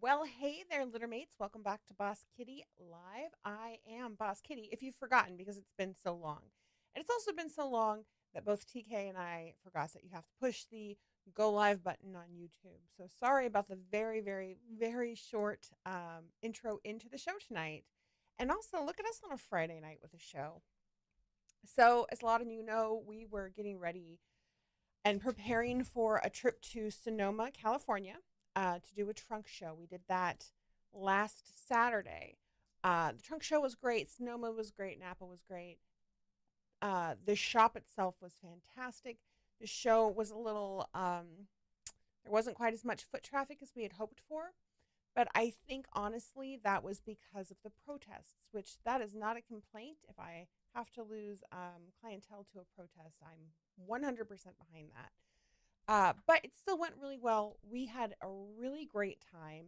Well, hey there, littermates. Welcome back to Boss Kitty Live. I am Boss Kitty, if you've forgotten, because it's been so long. And it's also been so long that both TK and I forgot that you have to push the go live button on YouTube. So sorry about the very, very, very short intro into the show tonight. And also, look at us on a Friday night with a show. So, as a lot of you know, we were getting ready and preparing for a trip to Sonoma, California, to do a trunk show. We did that last Saturday. The trunk show was great. Sonoma was great. Napa was great. The shop itself was fantastic. The show was a little, there wasn't quite as much foot traffic as we had hoped for. But I think honestly that was because of the protests, which that is not a complaint. If I have to lose clientele to a protest, I'm 100% behind that. But it still went really well. We had a really great time.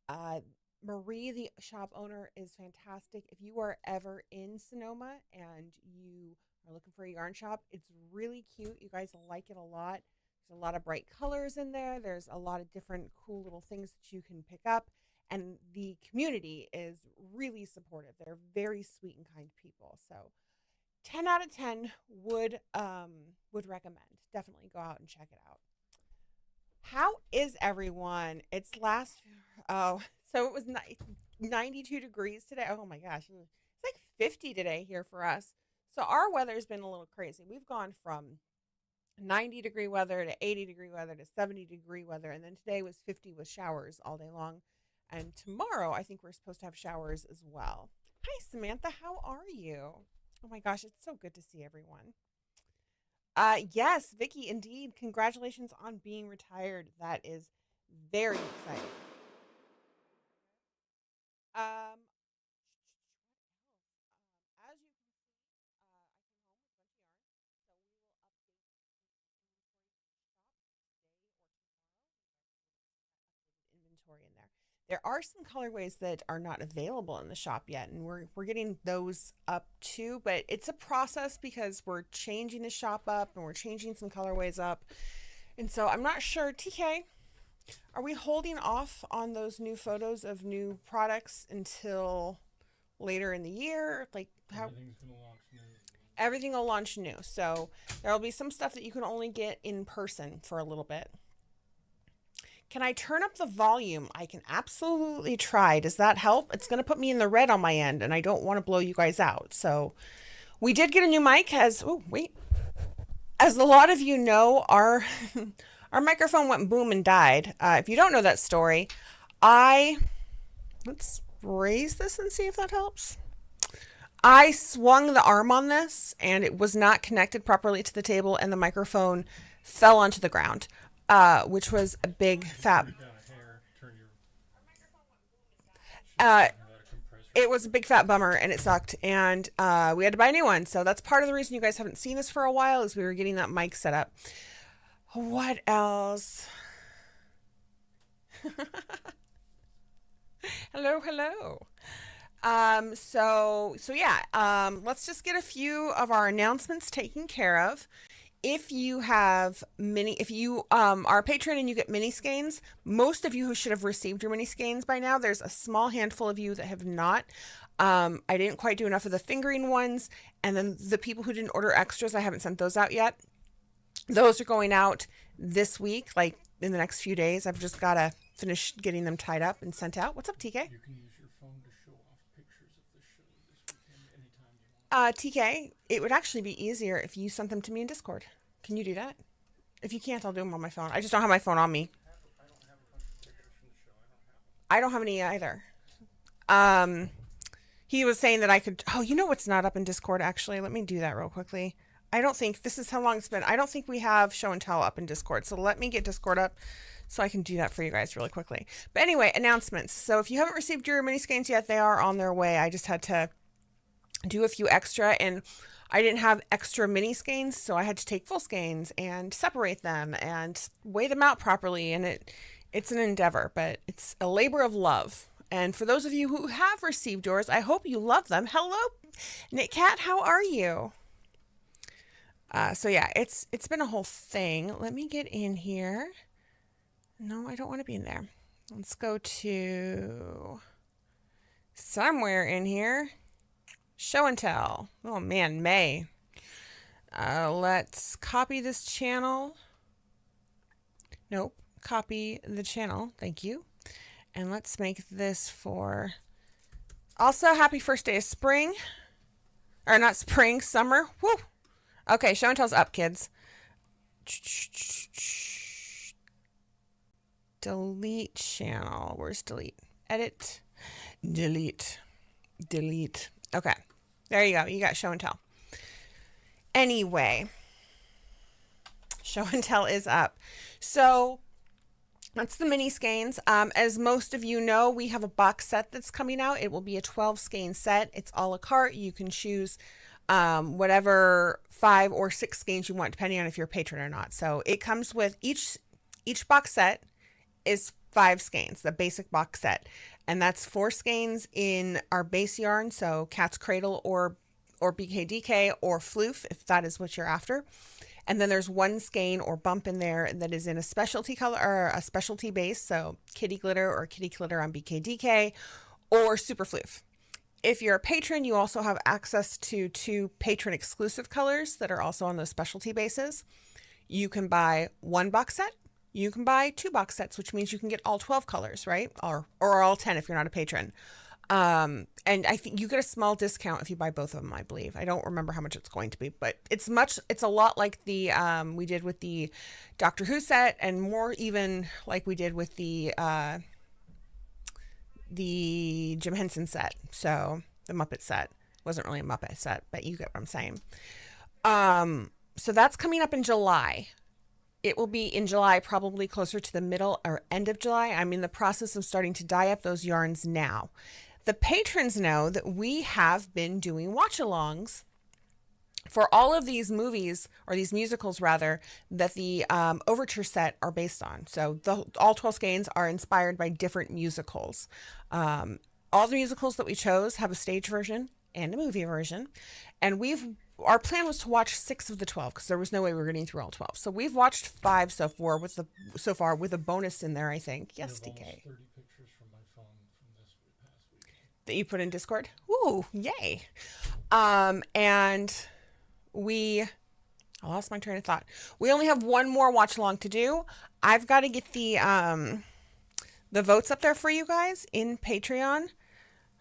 Uh, Marie, the shop owner, is fantastic. If you are ever in Sonoma and you are looking for a yarn shop, it's really cute. You guys will like it a lot. There's a lot of bright colors in there. There's a lot of different cool little things that you can pick up. And the community is really supportive. They're very sweet and kind people. So 10 out of 10 would recommend. Definitely go out and check it out. How is everyone? It's last oh, so it was 92 degrees today. Oh my gosh. It's like 50 today here for us. So our weather's been a little crazy. We've gone from 90-degree weather to 80-degree weather to 70-degree weather, and then today was 50 with showers all day long. And tomorrow I think we're supposed to have showers as well. Hi Samantha, how are you? Oh my gosh, it's so good to see everyone. Yes, Vicky, indeed. Congratulations on being retired. That is very exciting. Um, as you can see, I came home with a bunch of yarn, so we will update the inventory in there. There are some colorways that are not available in the shop yet, and we're getting those up too. But it's a process because we're changing the shop up and we're changing some colorways up, and so I'm not sure. TK, are we holding off on those new photos of new products until later in the year? Like how Everything's gonna launch new. everything will launch new. So there will be some stuff that you can only get in person for a little bit. Can I turn up the volume? I can absolutely try. Does that help? It's going to put me in the red on my end, and I don't want to blow you guys out. So we did get a new mic. As a lot of you know, our our microphone went boom and died. If you don't know that story, I let's raise this and see if that helps. I swung the arm on this and it was not connected properly to the table, and the microphone fell onto the ground, which was a big You fat. turn it down a hair. Turn your should Uh, have a compressor. it was a big fat bummer and it sucked, and we had to buy a new one. So that's part of the reason you guys haven't seen us for a while, is we were getting that mic set up. What else? Hello, hello. So yeah, let's just get a few of our announcements taken care of. If you have mini, if you are a patron and you get mini skeins, most of you who should have received your mini skeins by now, there's a small handful of you that have not. I didn't quite do enough of the fingering ones, and then the people who didn't order extras, I haven't sent those out yet. Those are going out this week, like in the next few days. I've just got to finish getting them tied up and sent out. What's up, TK? You can use your phone to show off pictures of the show this weekend anytime you want. TK, it would actually be easier if you sent them to me in Discord. Can you do that? If you can't, I'll do them on my phone. I just don't have my phone on me. I don't have a bunch of pictures from the show. I don't have them. I don't have any either. Um, he was saying that I could. Oh, you know what's not up in Discord, actually? Let me do that real quickly. I don't think this is how long it's been. I don't think we have show and tell up in Discord. So let me get Discord up so I can do that for you guys really quickly. But anyway, announcements. So if you haven't received your mini skeins yet, they are on their way. I just had to do a few extra, and I didn't have extra mini skeins, so I had to take full skeins and separate them and weigh them out properly, and it's an endeavor, but it's a labor of love. And for those of you who have received yours, I hope you love them. Hello, Knit Cat, how are you? So yeah, it's been a whole thing. Let me get in here. No, I don't want to be in there. Let's go to somewhere in here. Show and tell. Oh man, May. Let's copy this channel. Nope. Copy the channel. Thank you. And let's make this for... Also, happy first day of spring. Or not spring, summer. Woo! Okay, show and tell's up, kids. Delete channel. Where's delete? Edit. Delete. Delete. Okay. There you go. You got show and tell. Anyway. Show and tell is up. So that's the mini skeins. As most of you know, we have a box set that's coming out. It will be a 12 skein set. It's a la carte. You can choose whatever 5 or 6 skeins you want, depending on if you're a patron or not. So it comes with each box set is 5 skeins, the basic box set. And that's 4 skeins in our base yarn. So Cat's Cradle or BKDK or Floof, if that is what you're after. And then there's 1 skein or bump in there that is in a specialty color or a specialty base. So Kitty Glitter or Kitty Glitter on BKDK or Super Floof. If you're a patron, you also have access to 2 patron exclusive colors that are also on those specialty bases. You can buy 1 box set. You can buy 2 box sets, which means you can get all 12 colors, right? Or all 10 if you're not a patron. And I think you get a small discount if you buy both of them, I believe. I don't remember how much it's going to be, but it's a lot like the, we did with the Doctor Who set, and more even like we did with the Jim Henson set. So the Muppet set wasn't really a Muppet set, but you get what I'm saying. So that's coming up in July. It will be in July, probably closer to the middle or end of July. I'm in the process of starting to dye up those yarns now. The patrons know that we have been doing watch-alongs for all of these movies, or these musicals rather, that the Overture set are based on. So all 12 skeins are inspired by different musicals. All the musicals that we chose have a stage version and a movie version. And our plan was to watch 6 of the 12 because there was no way we were getting through all 12. So we've watched 5 so far with a bonus in there, I think. Yes, DK. 30 pictures from my phone from this past weekend. That you put in Discord? Ooh, yay. And I lost my train of thought. We only have 1 more watch along to do. I've got to get the votes up there for you guys in Patreon.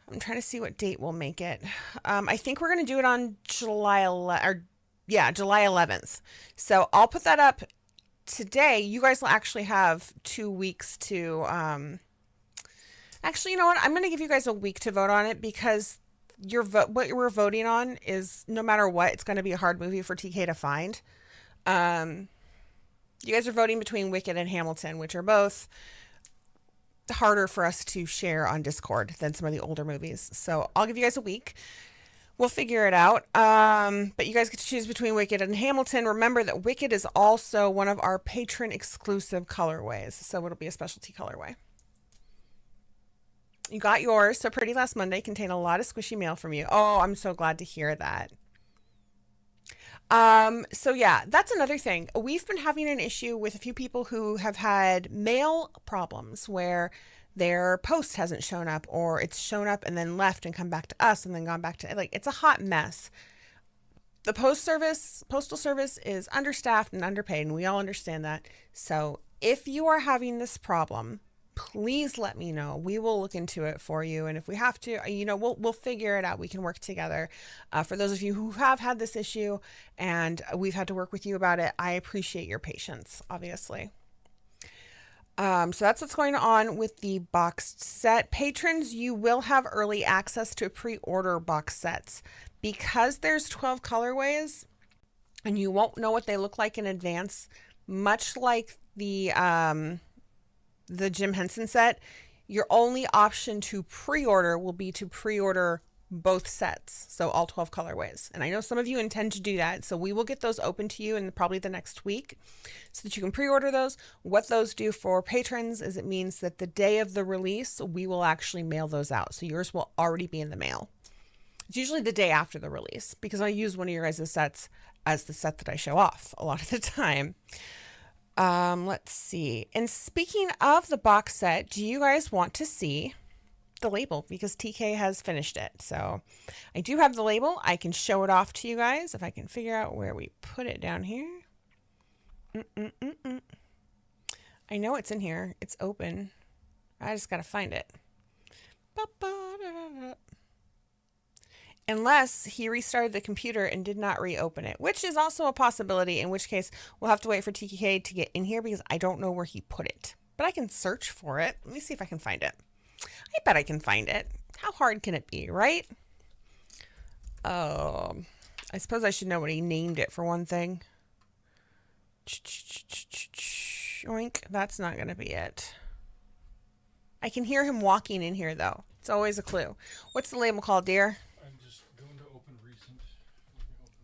I'm trying to see what date we'll make it. I think we're going to do it on July 11th. So I'll put that up today. You guys will actually have 2 weeks to, actually, you know what? I'm going to give you guys a week to vote on it, because what we're voting on is, no matter what, it's going to be a hard movie for TK to find. You guys are voting between Wicked and Hamilton, which are both harder for us to share on Discord than some of the older movies. So I'll give you guys a week. We'll figure it out. But you guys get to choose between Wicked and Hamilton. Remember that Wicked is also one of our patron exclusive colorways. So it'll be a specialty colorway. You got yours. So Pretty Last Monday contained a lot of squishy mail from you. Oh, I'm so glad to hear that. So yeah, that's another thing. We've been having an issue with a few people who have had mail problems where their post hasn't shown up, or it's shown up and then left and come back to us and then gone back to, like, it's a hot mess. The postal service is understaffed and underpaid, and we all understand that. So if you are having this problem, please let me know. We will look into it for you. And if we have to, we'll figure it out. We can work together. For those of you who have had this issue and we've had to work with you about it, I appreciate your patience, obviously. So that's what's going on with the boxed set. Patrons, you will have early access to pre-order box sets. Because there's 12 colorways and you won't know what they look like in advance, much like the Jim Henson set, your only option to pre-order will be to pre-order both sets, so all 12 colorways. And I know some of you intend to do that, so we will get those open to you in probably the next week so that you can pre-order those. What those do for patrons is it means that the day of the release, we will actually mail those out. So yours will already be in the mail. It's usually the day after the release, because I use one of your guys' sets as the set that I show off a lot of the time. Let's see. And speaking of the box set, do you guys want to see the label? Because TK has finished it. So I do have the label. I can show it off to you guys if I can figure out where we put it down here. I know it's in here. It's open. I just got to find it. Unless he restarted the computer and did not reopen it, which is also a possibility, in which case we'll have to wait for TK to get in here because I don't know where he put it. But I can search for it. Let me see if I can find it. I bet I can find it. How hard can it be, right? I suppose I should know what he named it for one thing. Oink. That's not going to be it. I can hear him walking in here, though. It's always a clue. What's the label called, dear? I'm just going to open recent.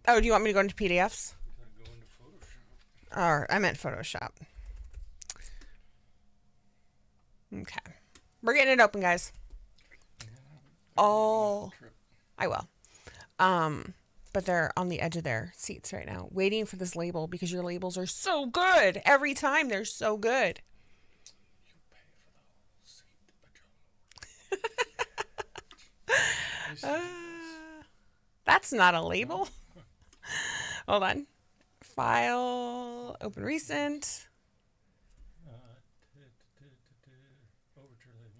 Oh, do you want me to go into PDFs? Go into Photoshop. Or I meant Photoshop. Okay. We're getting it open, guys. Oh, I will. But they're on the edge of their seats right now, waiting for this label because your labels are so good. Every time they're so good. You pay for the whole seat, That's not a label. Hold on. File, open recent.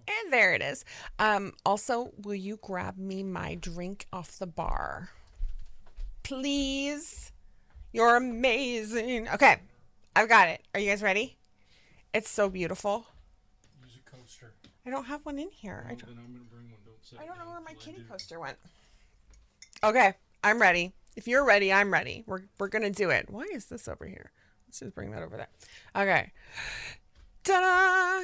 And there it is. Also, will you grab me my drink off the bar? Please. You're amazing. Okay, I've got it. Are you guys ready? It's so beautiful. Use a coaster. I don't have one in here. Well, then I'm gonna bring one. Don't set I it don't know down where my till I kitty do. coaster went. Okay, I'm ready. If you're ready, I'm ready. We're gonna do it. Why is this over here? Let's just bring that over there. Okay. Ta-da!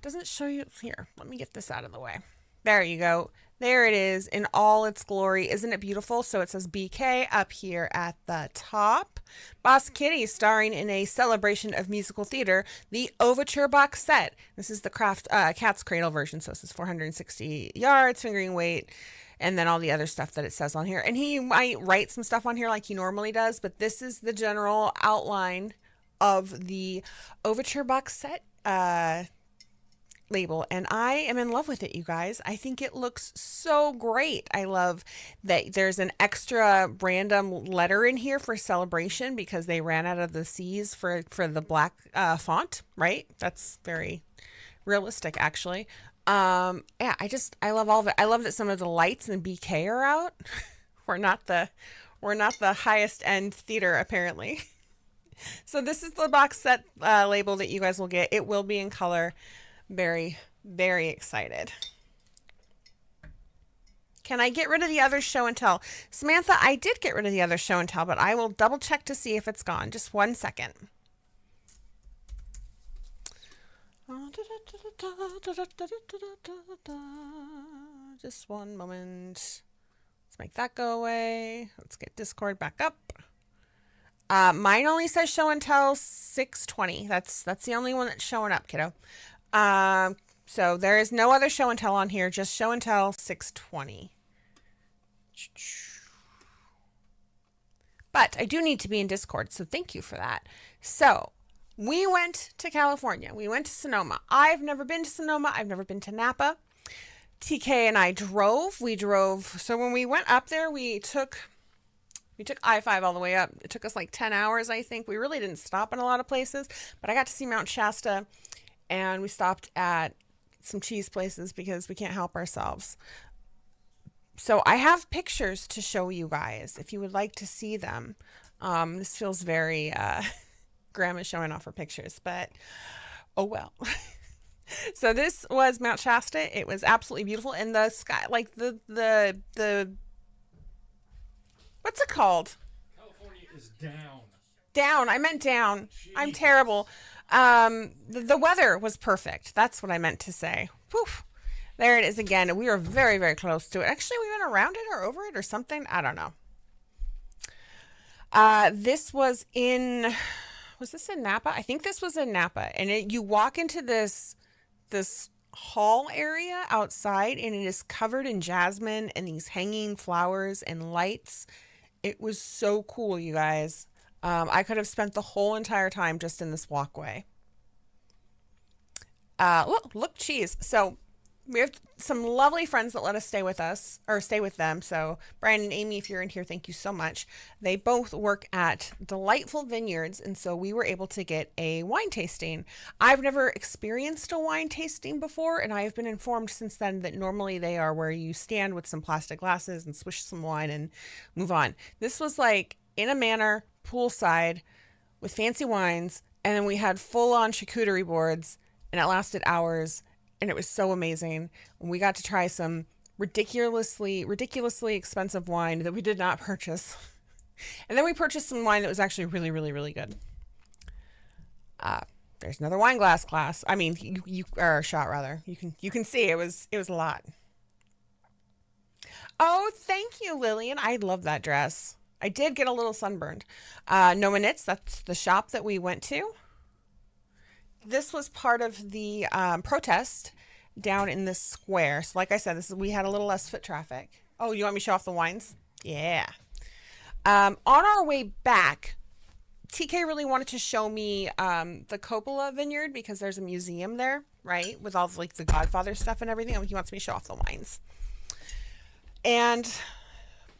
Doesn't show you here. Let me get this out of the way. There you go. There it is in all its glory. Isn't it beautiful? So it says BK up here at the top. Boss Kitty starring in a celebration of musical theater, the Overture box set. This is the Craft Cat's Cradle version. So this is 460 yards, fingering weight, and then all the other stuff that it says on here. And he might write some stuff on here like he normally does, but this is the general outline of the Overture box set label, and I am in love with it, you guys. I think it looks so great. I love that there's an extra random letter in here for celebration because they ran out of the C's for the black font, right? That's very realistic, actually. Yeah, I love all of it. I love that some of the lights in BK are out. We're not the highest end theater, apparently. So this is the box set label that you guys will get. It will be in color. Very, very excited. Can I get rid of the other show and tell? Samantha, I did get rid of the other show and tell, but I will double check to see if it's gone. Just 1 second. Just one moment. Let's make that go away. Let's get Discord back up. Mine only says show and tell 620. That's the only one that's showing up, kiddo. So there is no other show and tell on here, just show and tell 620. But I do need to be in Discord, so thank you for that. So we went to California. We went to Sonoma. I've never been to Sonoma. I've never been to Napa. TK and I drove. We drove. So when we went up there, we took I-5 all the way up. It took us like 10 hours, I think. We really didn't stop in a lot of places, but I got to see Mount Shasta. And we stopped at some cheese places because we can't help ourselves. So I have pictures to show you guys if you would like to see them. This feels very grandma showing off her pictures, but oh well. So this was Mount Shasta. It was absolutely beautiful. And the sky, like the what's it called? California is down. Down. I meant down. Jeez. I'm terrible. The weather was perfect. That's what I meant to say. Whew. There it is again. We were very, very close to it. Actually, we went around it or over it or something. I don't know. This was this in Napa? I think this was in Napa. And you walk into this hall area outside and it is covered in jasmine and these hanging flowers and lights. It was so cool, you guys. I could have spent the whole entire time just in this walkway. Look, cheese. So we have some lovely friends that let us stay with us or stay with them. So Brian and Amy, if you're in here, thank you so much. They both work at delightful vineyards, and so we were able to get a wine tasting. I've never experienced a wine tasting before, and I have been informed since then that normally they are where you stand with some plastic glasses and swish some wine and move on. This was like in a manor, poolside, with fancy wines, and then we had full-on charcuterie boards, and it lasted hours. And it was so amazing. We got to try some ridiculously expensive wine that we did not purchase. And then we purchased some wine that was actually really, really, really good. There's another wine glass. I mean, you or shot rather. You can see it was a lot. Oh, thank you, Lillian. I love that dress. I did get a little sunburned. Noah Knits, that's the shop that we went to. This was part of the protest down in this square. So like I said, we had a little less foot traffic. Oh, you want me to show off the wines? Yeah. On our way back, TK really wanted to show me the Coppola vineyard because there's a museum there, right? With all like the Godfather stuff and everything. He wants me to show off the wines. And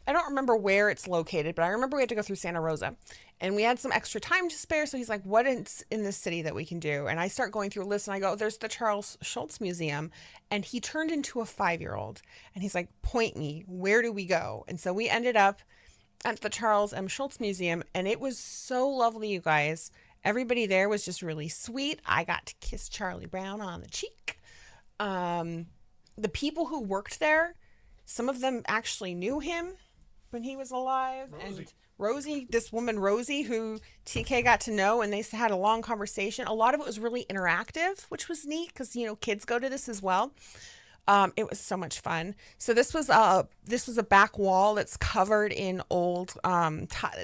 I don't remember where it's located, but I remember we had to go through Santa Rosa. And we had some extra time to spare, so he's like, what is in this city that we can do? And I start going through a list, and I go, there's the Charles Schultz Museum. And he turned into a 5-year-old. And he's like, point me, where do we go? And so we ended up at the Charles M. Schultz Museum, and it was so lovely, you guys. Everybody there was just really sweet. I got to kiss Charlie Brown on the cheek. The people who worked there, some of them actually knew him when he was alive. Rosie. And Rosie, this woman Rosie, who TK got to know, and they had a long conversation. A lot of it was really interactive, which was neat because kids go to this as well. It was so much fun. So this was a back wall that's covered in old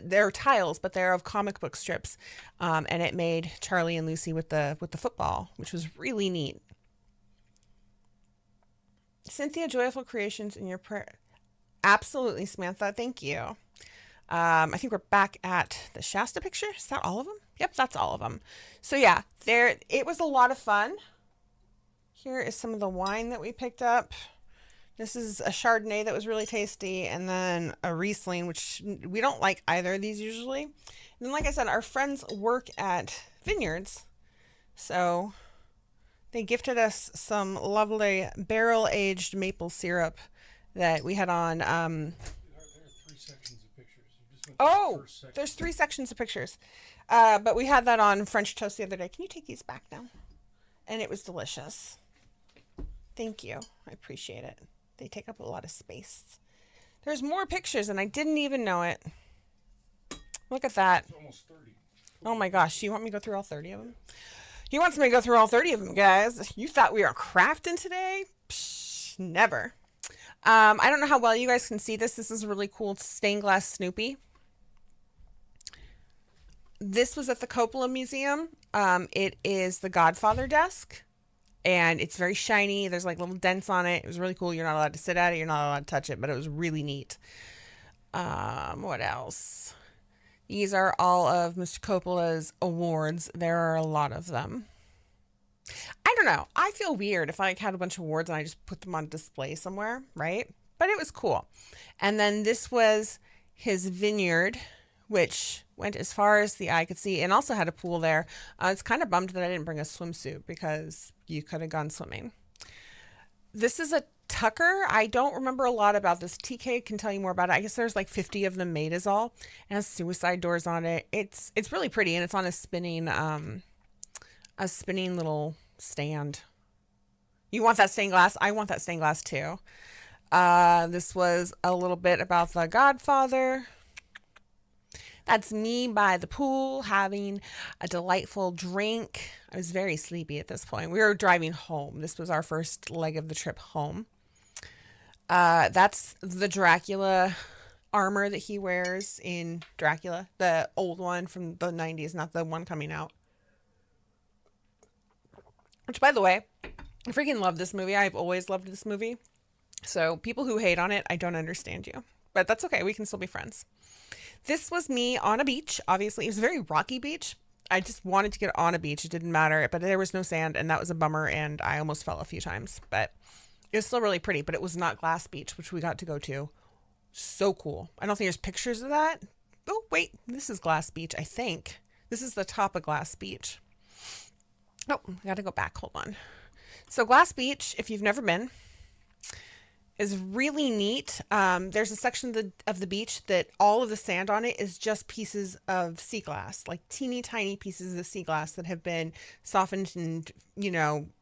they're tiles, but they're of comic book strips, and it made Charlie and Lucy with the football, which was really neat. Cynthia, joyful creations in your prayer. Absolutely, Samantha. Thank you. I think we're back at the Shasta picture. Is that all of them? Yep, that's all of them. So yeah, it was a lot of fun. Here is some of the wine that we picked up. This is a Chardonnay that was really tasty, and then a Riesling, which we don't like either of these usually. And then, like I said, our friends work at vineyards, so they gifted us some lovely barrel-aged maple syrup that we had on. There are 3 sections of pictures. You just went Oh, the first section. there's 3 sections of pictures. But we had that on French toast the other day. Can you take these back now? And it was delicious. Thank you. I appreciate it. They take up a lot of space. There's more pictures, and I didn't even know it. Look at that. It's almost 30. Oh my gosh. You want me to go through all 30 of them? He wants me to go through all 30 of them, guys. You thought we were crafting today? Psh, never. I don't know how well you guys can see this. This is a really cool stained glass Snoopy. This was at the Coppola Museum. It is the Godfather desk, and it's very shiny. There's like little dents on it. It was really cool. You're not allowed to sit at it. You're not allowed to touch it, but it was really neat. What else? These are all of Mr. Coppola's awards. There are a lot of them. I don't know. I feel weird if I had a bunch of awards and I just put them on display somewhere, right? But it was cool. And then this was his vineyard, which went as far as the eye could see, and also had a pool there. It's kind of bummed that I didn't bring a swimsuit because you could have gone swimming. This is a Tucker. I don't remember a lot about this. TK can tell you more about it. I guess there's like 50 of them made is all. It has suicide doors on it. It's really pretty, and it's on a spinning little stand. You want that stained glass? I want that stained glass too. This was a little bit about the Godfather. That's me by the pool having a delightful drink. I was very sleepy at this point. We were driving home. This was our first leg of the trip home. That's the Dracula armor that he wears in Dracula, the old one from the 90s, not the one coming out. Which, by the way, I freaking love this movie. I've always loved this movie. So people who hate on it, I don't understand you. But that's okay. We can still be friends. This was me on a beach. Obviously, it was a very rocky beach. I just wanted to get on a beach. It didn't matter, but there was no sand, and that was a bummer, and I almost fell a few times. But it was still really pretty, but it was not Glass Beach, which we got to go to. So cool. I don't think there's pictures of that. Oh, wait. This is Glass Beach, I think. This is the top of Glass Beach. Oh, I got to go back. Hold on. So Glass Beach, if you've never been, is really neat. There's a section of the beach that all of the sand on it is just pieces of sea glass, like teeny tiny pieces of sea glass that have been softened and,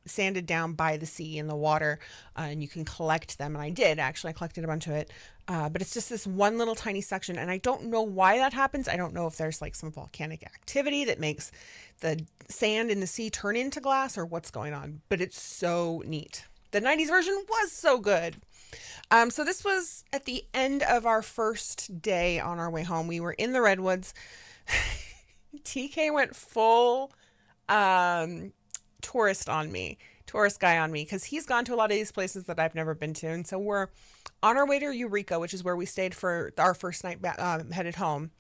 sanded down by the sea and the water. And you can collect them. And I did, actually. I collected a bunch of it. But it's just this one little tiny section. And I don't know why that happens. I don't know if there's like some volcanic activity that makes the sand in the sea turn into glass or what's going on. But it's so neat. The 90s version was so good. So this was at the end of our first day on our way home. We were in the Redwoods. TK went full tourist guy on me, because he's gone to a lot of these places that I've never been to. And so we're on our way to Eureka, which is where we stayed for our first night headed home.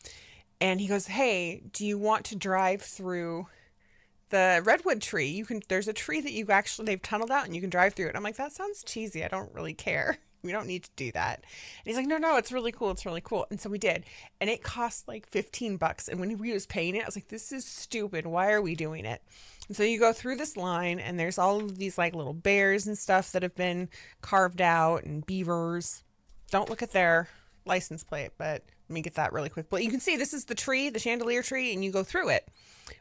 And he goes, "Hey, do you want to drive through the redwood tree? There's a tree that they've tunneled out and you can drive through it." I'm like, "That sounds cheesy. I don't really care. We don't need to do that." And he's like, no, it's really cool. It's really cool. And so we did. And it cost like $15. And when we was paying it, I was like, this is stupid. Why are we doing it? And so you go through this line and there's all of these like little bears and stuff that have been carved out, and beavers. Don't look at their license plate, but let me get that really quick. But you can see this is the tree, the chandelier tree, and you go through it,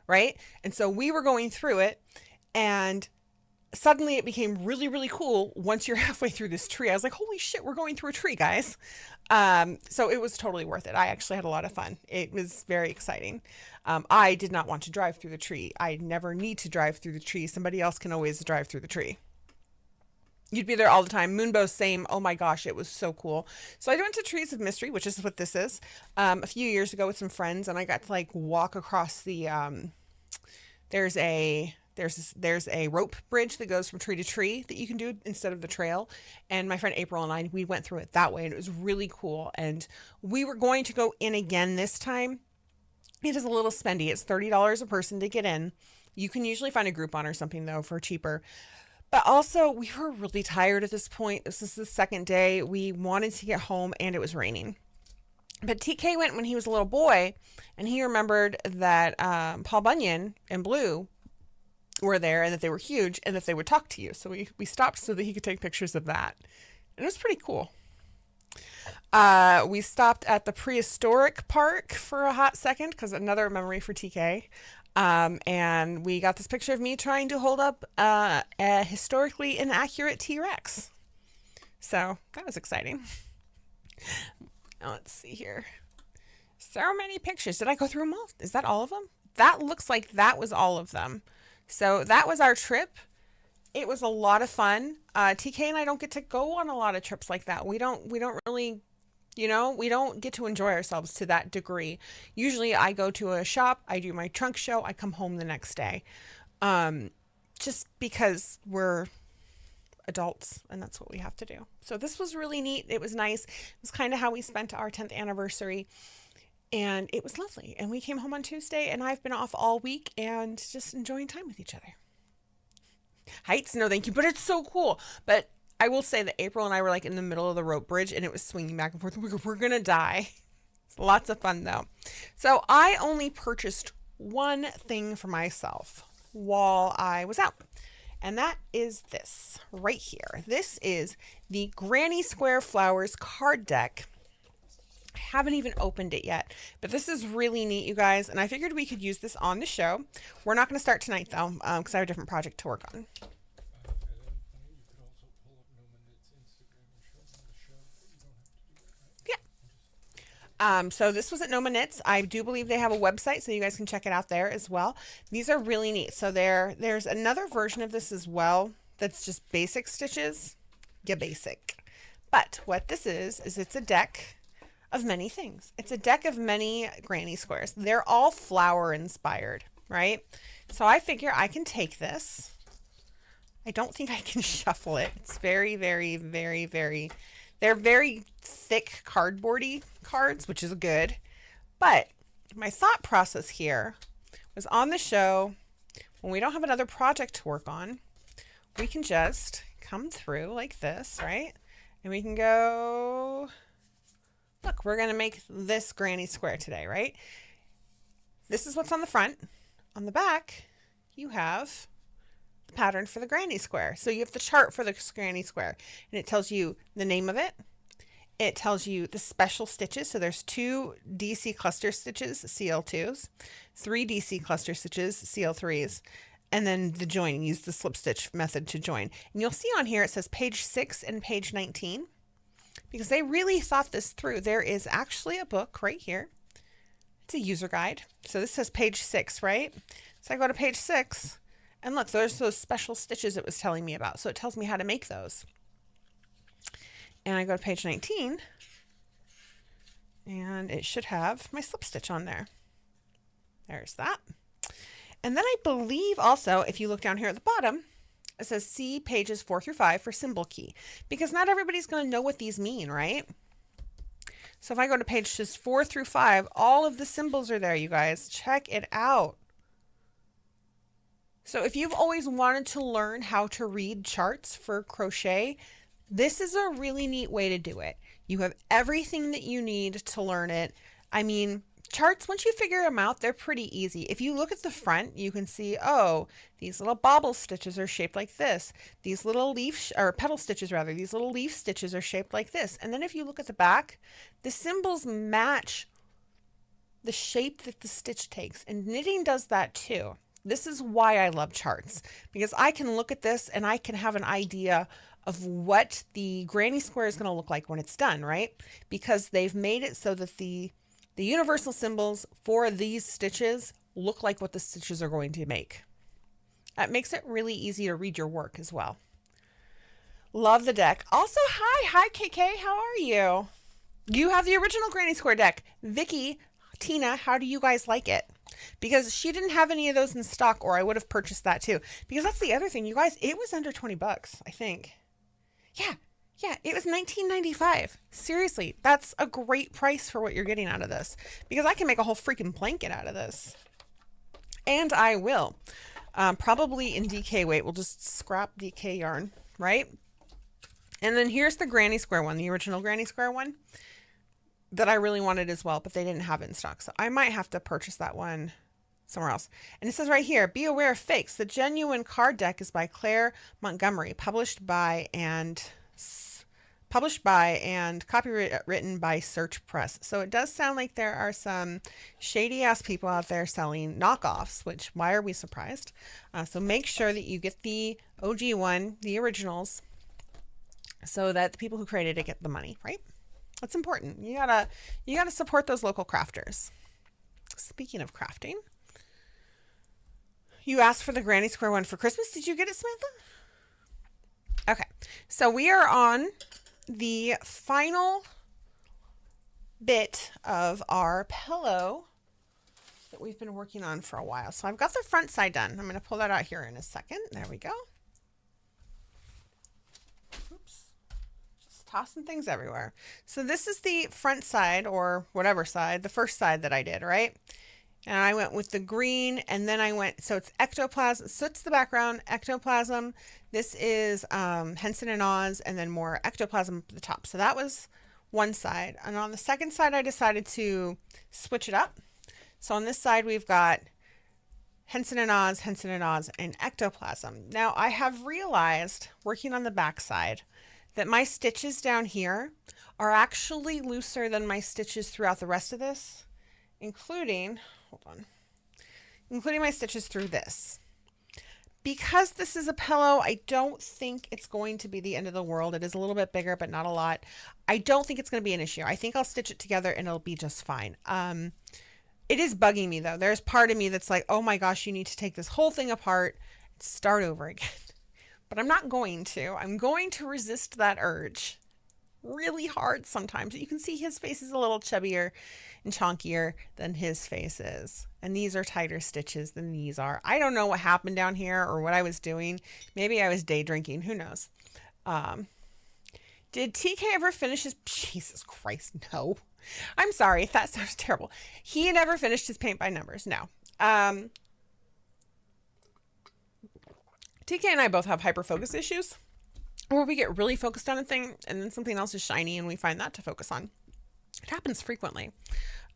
right? And so we were going through it, and suddenly it became really, really cool once you're halfway through this tree. I was like, holy shit, we're going through a tree, guys. So it was totally worth it. I actually had a lot of fun. It was very exciting. I did not want to drive through the tree. I never need to drive through the tree. Somebody else can always drive through the tree. You'd be there all the time. Moonbow, same. Oh my gosh, it was so cool. So I went to Trees of Mystery, which is what this is, a few years ago with some friends, and I got to like walk across the, there's a rope bridge that goes from tree to tree that you can do instead of the trail. And my friend April and we went through it that way, and it was really cool. And we were going to go in again this time. It is a little spendy. It's $30 a person to get in. You can usually find a Groupon or something though for cheaper. But also, we were really tired at this point. This is the second day. We wanted to get home, and it was raining. But TK went when he was a little boy, and he remembered that Paul Bunyan and Blue were there, and that they were huge, and that they would talk to you. So we stopped so that he could take pictures of that. And it was pretty cool. We stopped at the prehistoric park for a hot second, because another memory for TK. And we got this picture of me trying to hold up a historically inaccurate T-Rex. So that was exciting. Now let's see here. So many pictures. Did I go through them all? Is that all of them? That looks like that was all of them. So that was our trip. It was a lot of fun. TK and I don't get to go on a lot of trips like that. We don't really, we don't get to enjoy ourselves to that degree. Usually I go to a shop, I do my trunk show, I come home the next day. Just because we're adults and that's what we have to do. So this was really neat. It was nice. It was kind of how we spent our 10th anniversary. And it was lovely. And we came home on Tuesday, and I've been off all week and just enjoying time with each other. Heights, no thank you, but it's so cool. But I will say that April and I were like in the middle of the rope bridge, and it was swinging back and forth. We're going to die. It's lots of fun, though. So I only purchased one thing for myself while I was out. And that is this right here. This is the Granny Square Flowers card deck. I haven't even opened it yet, but this is really neat, you guys, and I figured we could use this on the show. We're not going to start tonight, though, because I have a different project to work on. At any point, you could also pull up Noma Knit's Instagram and show them the show, but you don't have to do that, right? Yeah. So this was at Noma Knits. I do believe they have a website, so you guys can check it out there as well. These are really neat. So there's another version of this as well that's just basic stitches. Yeah, basic. But what this is it's a deck of many things. It's a deck of many granny squares. They're all flower inspired, right? So I figure I can take this. I don't think I can shuffle it. It's very, very, very, very, they're very thick cardboardy cards, which is good, But my thought process here was on the show, when we don't have another project to work on, we can just come through like this, right? And we can go, look, we're going to make this granny square today, right? This is what's on the front. On the back, you have the pattern for the granny square. So you have the chart for the granny square, and it tells you the name of it. It tells you the special stitches. So there's 2 DC cluster stitches, CL2s, 3 DC cluster stitches, CL3s, and then the joining. Use the slip stitch method to join. And you'll see on here it says page 6 and page 19 because they really thought this through. There is actually a book right here. It's a user guide. So this says page 6, right? So I go to page 6 and look, there's those special stitches it was telling me about. So it tells me how to make those. And I go to page 19 and it should have my slip stitch on there. There's that. And then I believe also, if you look down here at the bottom, it says see pages 4 through 5 for symbol key, because not everybody's going to know what these mean, right? So if I go to pages 4 through 5, all of the symbols are there, you guys. Check it out. So if you've always wanted to learn how to read charts for crochet, this is a really neat way to do it. You have everything that you need to learn it. I mean, charts, once you figure them out, they're pretty easy. If you look at the front, you can see, oh, these little bobble stitches are shaped like this. These little leaf, or petal stitches rather, these little leaf stitches are shaped like this. And then if you look at the back, the symbols match the shape that the stitch takes. And knitting does that too. This is why I love charts, because I can look at this and I can have an idea of what the granny square is going to look like when it's done, right? Because they've made it so that the universal symbols for these stitches look like what the stitches are going to make. That makes it really easy to read your work as well. Love the deck. Also, hi KK, how are you? You have the original granny square deck. Vicky, Tina, how do you guys like it? Because she didn't have any of those in stock, or I would have purchased that too. Because that's the other thing, you guys, it was under 20 bucks, I think. Yeah, it was $19.95. Seriously, that's a great price for what you're getting out of this. Because I can make a whole freaking blanket out of this. And I will. Probably in DK weight. We'll just scrap DK yarn, right? And then here's the granny square one, the original granny square one that I really wanted as well, but they didn't have it in stock. So I might have to purchase that one somewhere else. And it says right here, be aware of fakes. The genuine card deck is by Claire Montgomery, published by and copywritten by Search Press. So it does sound like there are some shady ass people out there selling knockoffs, which why are we surprised? So make sure that you get the OG one, the originals, so that the people who created it get the money, right? That's important. You gotta support those local crafters. Speaking of crafting, you asked for the granny square one for Christmas. Did you get it, Samantha? Okay, so we are on the final bit of our pillow that we've been working on for a while. So I've got the front side done. I'm going to pull that out here in a second. There we go. Oops. Just tossing things everywhere. So this is the front side, or whatever side, the first side that I did, right? And I went with the green, and then I went, so it's ectoplasm, so it's the background, ectoplasm. This is Henson and Oz, and then more ectoplasm at the top. So that was one side. And on the second side, I decided to switch it up. So on this side, we've got Henson and Oz, and ectoplasm. Now, I have realized, working on the back side, that my stitches down here are actually looser than my stitches throughout the rest of this, including my stitches through this. Because this is a pillow, I don't think it's going to be the end of the world. It is a little bit bigger, but not a lot. I don't think it's going to be an issue. I think I'll stitch it together and it'll be just fine. It is bugging me though. There's part of me that's like, oh my gosh, you need to take this whole thing apart and start over again. But I'm not going to. I'm going to resist that urge really hard sometimes. You can see his face is a little chubbier and chunkier than his face is. And these are tighter stitches than these are. I don't know what happened down here or what I was doing. Maybe I was day drinking. Who knows? Did TK ever finish his... Jesus Christ, no. I'm sorry, that sounds terrible. He never finished his paint by numbers, no. TK and I both have hyperfocus issues, where we get really focused on a thing and then something else is shiny and we find that to focus on. It happens frequently.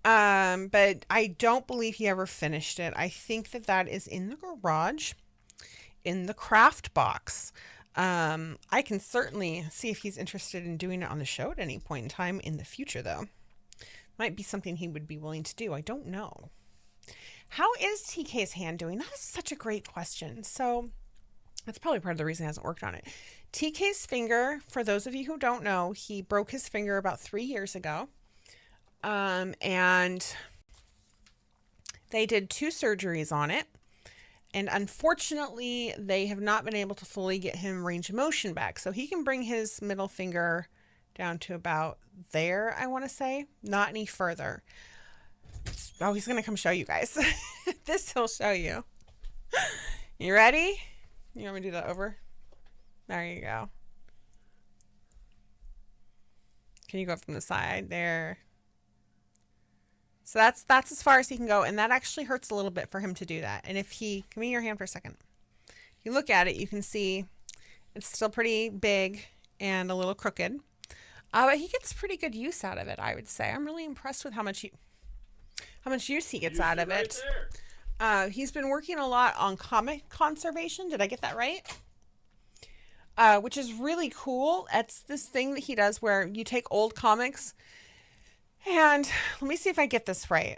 But I don't believe he ever finished it. I think that is in the garage, in the craft box. I can certainly see if he's interested in doing it on the show at any point in time in the future, though. Might be something he would be willing to do. I don't know. How is TK's hand doing? That is such a great question. So that's probably part of the reason he hasn't worked on it. TK's finger, for those of you who don't know, he broke his finger about 3 years ago. And they did 2 surgeries on it. And unfortunately, they have not been able to fully get him range of motion back. So he can bring his middle finger down to about there, I want to say. Not any further. Oh, he's going to come show you guys. This he'll show you. You ready? You want me to do that over? There you go. Can you go from the side? There. So that's as far as he can go, and that actually hurts a little bit for him to do that. And if he, give me your hand for a second. If you look at it, you can see it's still pretty big and a little crooked. But he gets pretty good use out of it, I would say. I'm really impressed with how much use he gets out of it. He's been working a lot on comic conservation. Did I get that right? Which is really cool. It's this thing that he does where you take old comics. And let me see if I get this right.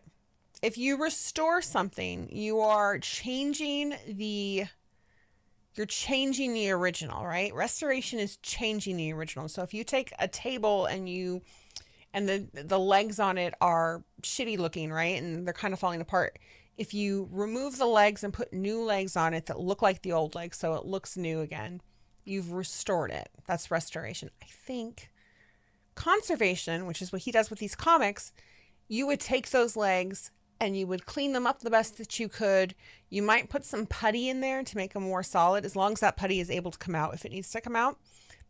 If you restore something, you are changing the original, right? Restoration is changing the original. So if you take a table and the legs on it are shitty looking, right? And they're kind of falling apart. If you remove the legs and put new legs on it that look like the old legs, so it looks new again, you've restored it. That's restoration. I think conservation, which is what he does with these comics, you would take those legs and you would clean them up the best that you could. You might put some putty in there to make them more solid, as long as that putty is able to come out if it needs to come out.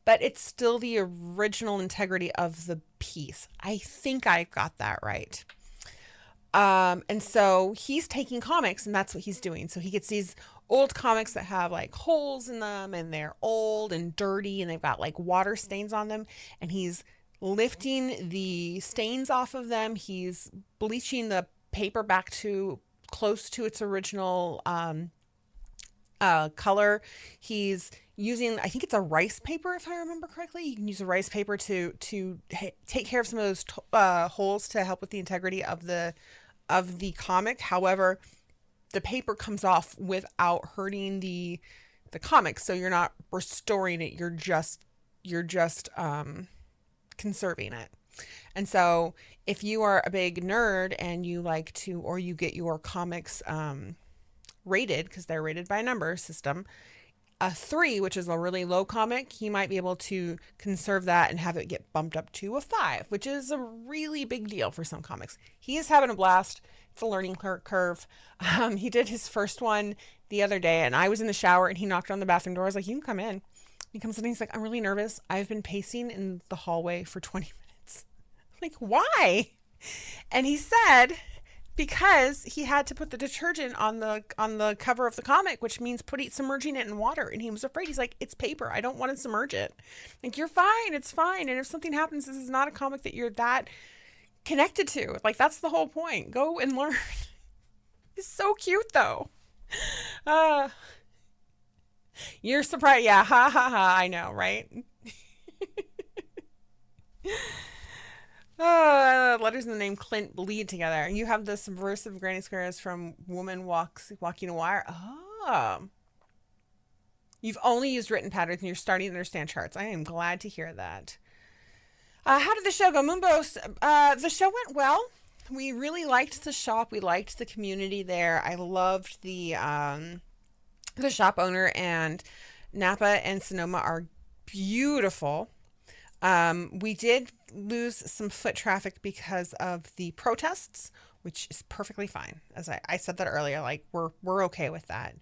But it's still the original integrity of the piece. I think I got that right. And so he's taking comics and that's what he's doing. So he gets these old comics that have like holes in them and they're old and dirty and they've got like water stains on them, and he's lifting the stains off of them. He's bleaching the paper back to close to its original color. He's using, I think it's a rice paper, if I remember correctly. You can use a rice paper to take care of some of those holes to help with the integrity of the comic. However, the paper comes off without hurting the comic, so you're not restoring it. You're just conserving it. And so if you are a big nerd and you like to, or you get your comics rated, because they're rated by a number system, a 3, which is a really low comic, he might be able to conserve that and have it get bumped up to a 5, which is a really big deal for some comics. He is having a blast. It's a learning curve. He did his first one the other day and I was in the shower and he knocked on the bathroom door. I was like, you can come in. He comes in and he's like, I'm really nervous. I've been pacing in the hallway for 20 minutes. I'm like, why? And he said, because he had to put the detergent on the cover of the comic, which means submerging it in water. And he was afraid. He's like, it's paper. I don't want to submerge it. Like, you're fine. It's fine. And if something happens, this is not a comic that you're that connected to. Like, that's the whole point. Go and learn. It's so cute, though. You're surprised. Yeah. Ha ha ha. I know, right? Letters in the name Clint bleed together. You have the subversive granny squares from Woman Walking a Wire. Oh. You've only used written patterns and you're starting to understand charts. I am glad to hear that. How did the show go? Moonbows, the show went well. We really liked the shop. We liked the community there. I loved the shop owner, and Napa and Sonoma are beautiful. We did lose some foot traffic because of the protests, which is perfectly fine. As I said that earlier, like we're okay with that.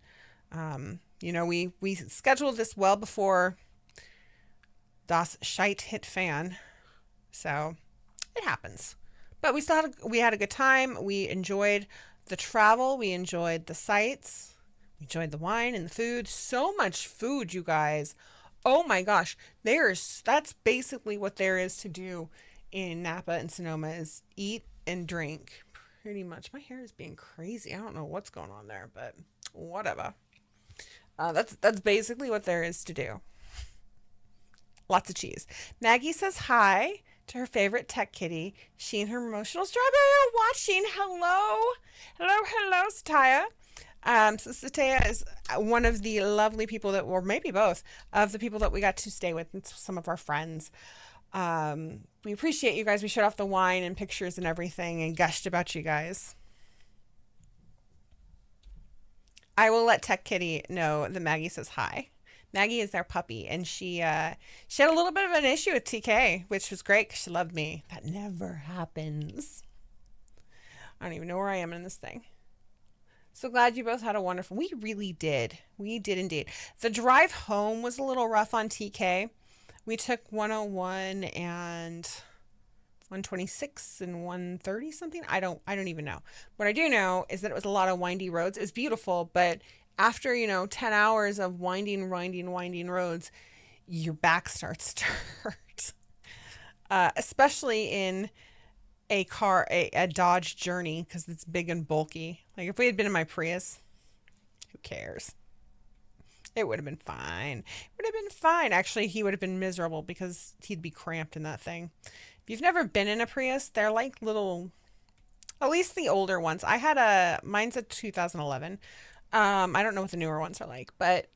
We scheduled this well before Das Scheit hit fan. So it happens. But we had a good time. We enjoyed the travel. We enjoyed the sights. We enjoyed the wine and the food. So much food, you guys. Oh my gosh. That's basically what there is to do in Napa and Sonoma is eat and drink. Pretty much. My hair is being crazy. I don't know what's going on there, but whatever. That's basically what there is to do. Lots of cheese. Maggie says hi to her favorite tech kitty. She and her emotional strawberry are watching. Hello. Hello, hello, Satya. So Satya is one of the lovely people that, or maybe both, of the people that we got to stay with, and some of our friends. We appreciate you guys. We showed off the wine and pictures and everything and gushed about you guys. I will let Tech Kitty know that Maggie says hi. Maggie is their puppy, and she had a little bit of an issue with TK, which was great because she loved me. That never happens. I don't even know where I am in this thing. So glad you both had a wonderful... We really did. We did indeed. The drive home was a little rough on TK. We took 101 and 126 and 130 something. I don't even know. What I do know is that it was a lot of windy roads. It was beautiful, but after 10 hours of winding roads, your back starts to hurt. Especially in a car, a Dodge Journey, because it's big and bulky. Like if we had been in my Prius, who cares? It would have been fine. It would have been fine. Actually, he would have been miserable because he'd be cramped in that thing. If you've never been in a Prius, they're like little, at least the older ones. Mine's a 2011. I don't know what the newer ones are like, but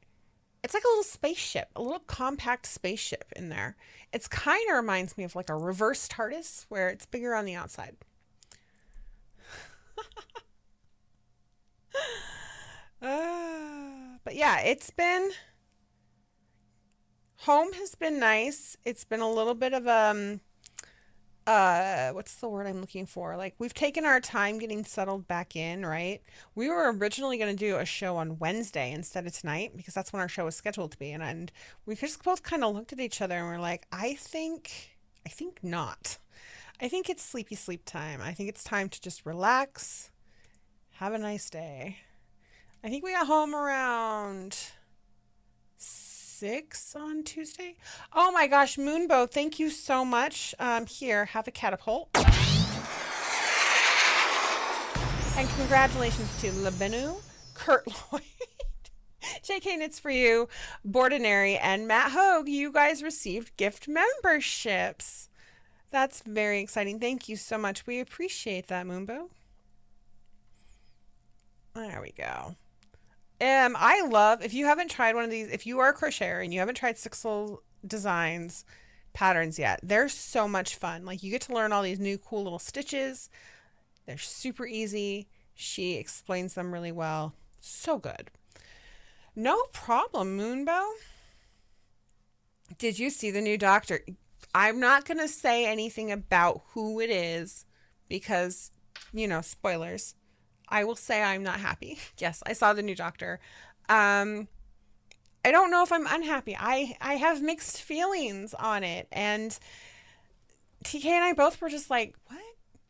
it's like a little spaceship, a little compact spaceship in there. It's kind of reminds me of like a reverse TARDIS where it's bigger on the outside. But yeah, home has been nice. It's been a little bit of what's the word I'm looking for? Like we've taken our time getting settled back in, right? We were originally going to do a show on Wednesday instead of tonight because that's when our show was scheduled to be. And we just both kind of looked at each other and we're like, I think not. I think it's sleepy sleep time. I think it's time to just relax. Have a nice day. I think we got home around 6 on Tuesday. Oh my gosh, Moonbow, thank you so much. Here, have a catapult. And congratulations to Labenu, Kurt Lloyd, JK Knits for You, Bordinary, and Matt Hogue. You guys received gift memberships. That's very exciting. Thank you so much. We appreciate that, Moonbow. There we go. I love, if you haven't tried one of these, if you are a crocheter and you haven't tried Sixel Designs patterns yet, they're so much fun. Like you get to learn all these new cool little stitches. They're super easy. She explains them really well. So good. No problem, Moonbow. Did you see the new doctor? I'm not going to say anything about who it is because, spoilers. I will say I'm not happy. Yes, I saw the new doctor. I don't know if I'm unhappy. I have mixed feelings on it. And TK and I both were just like, what?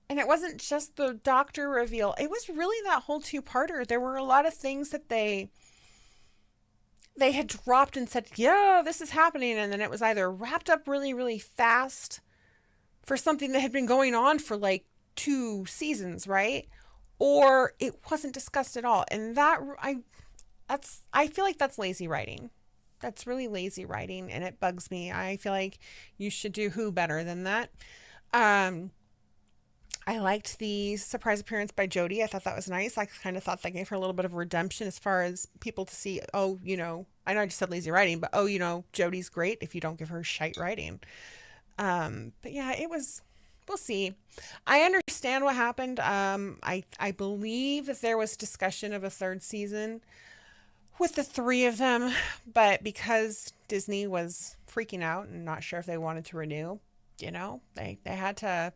And it wasn't just the doctor reveal. It was really that whole two-parter. There were a lot of things that they had dropped and said, yeah, this is happening. And then it was either wrapped up really, really fast for something that had been going on for like 2 seasons, right? Or it wasn't discussed at all. And I feel like that's lazy writing. That's really lazy writing, and it bugs me. I feel like you should do Who better than that. I liked the surprise appearance by Jodie. I thought that was nice. I kind of thought that gave her a little bit of redemption as far as people to see, I know I just said lazy writing, but Jodie's great if you don't give her shite writing. But yeah, we'll see. I understand what happened. I believe that there was discussion of a 3rd season with the 3 of them, but because Disney was freaking out and not sure if they wanted to renew, they had to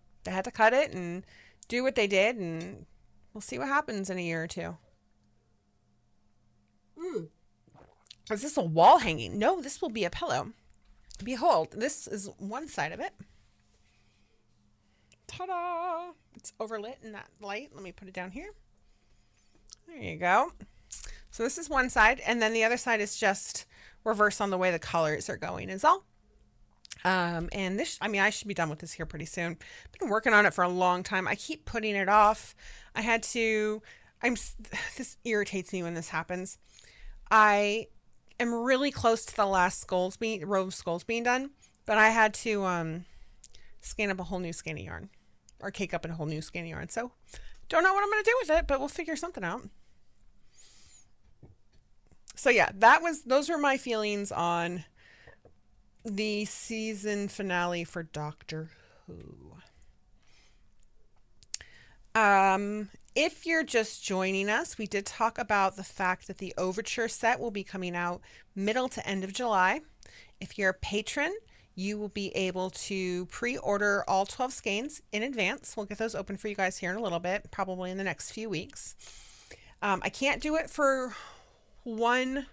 cut it and do what they did, and we'll see what happens in a year or 2. Is this a wall hanging? No, this will be a pillow. Behold, this is one side of it. Ta-da! It's overlit in that light. Let me put it down here. There you go. So this is one side, and then the other side is just reverse on the way the colors are going is all. And this, I mean, I should be done with this here pretty soon. I've been working on it for a long time. I keep putting it off. This irritates me when this happens. I am really close to the last row of skulls being done, but I had to skein up a whole new skein of yarn, or cake up a whole new skein of yarn. So don't know what I'm going to do with it, but we'll figure something out. So yeah, those were my feelings on the season finale for Doctor Who. If you're just joining us, we did talk about the fact that the Overture set will be coming out middle to end of July. If you're a patron, you will be able to pre-order all 12 skeins in advance. We'll get those open for you guys here in a little bit, probably in the next few weeks. I can't do it for one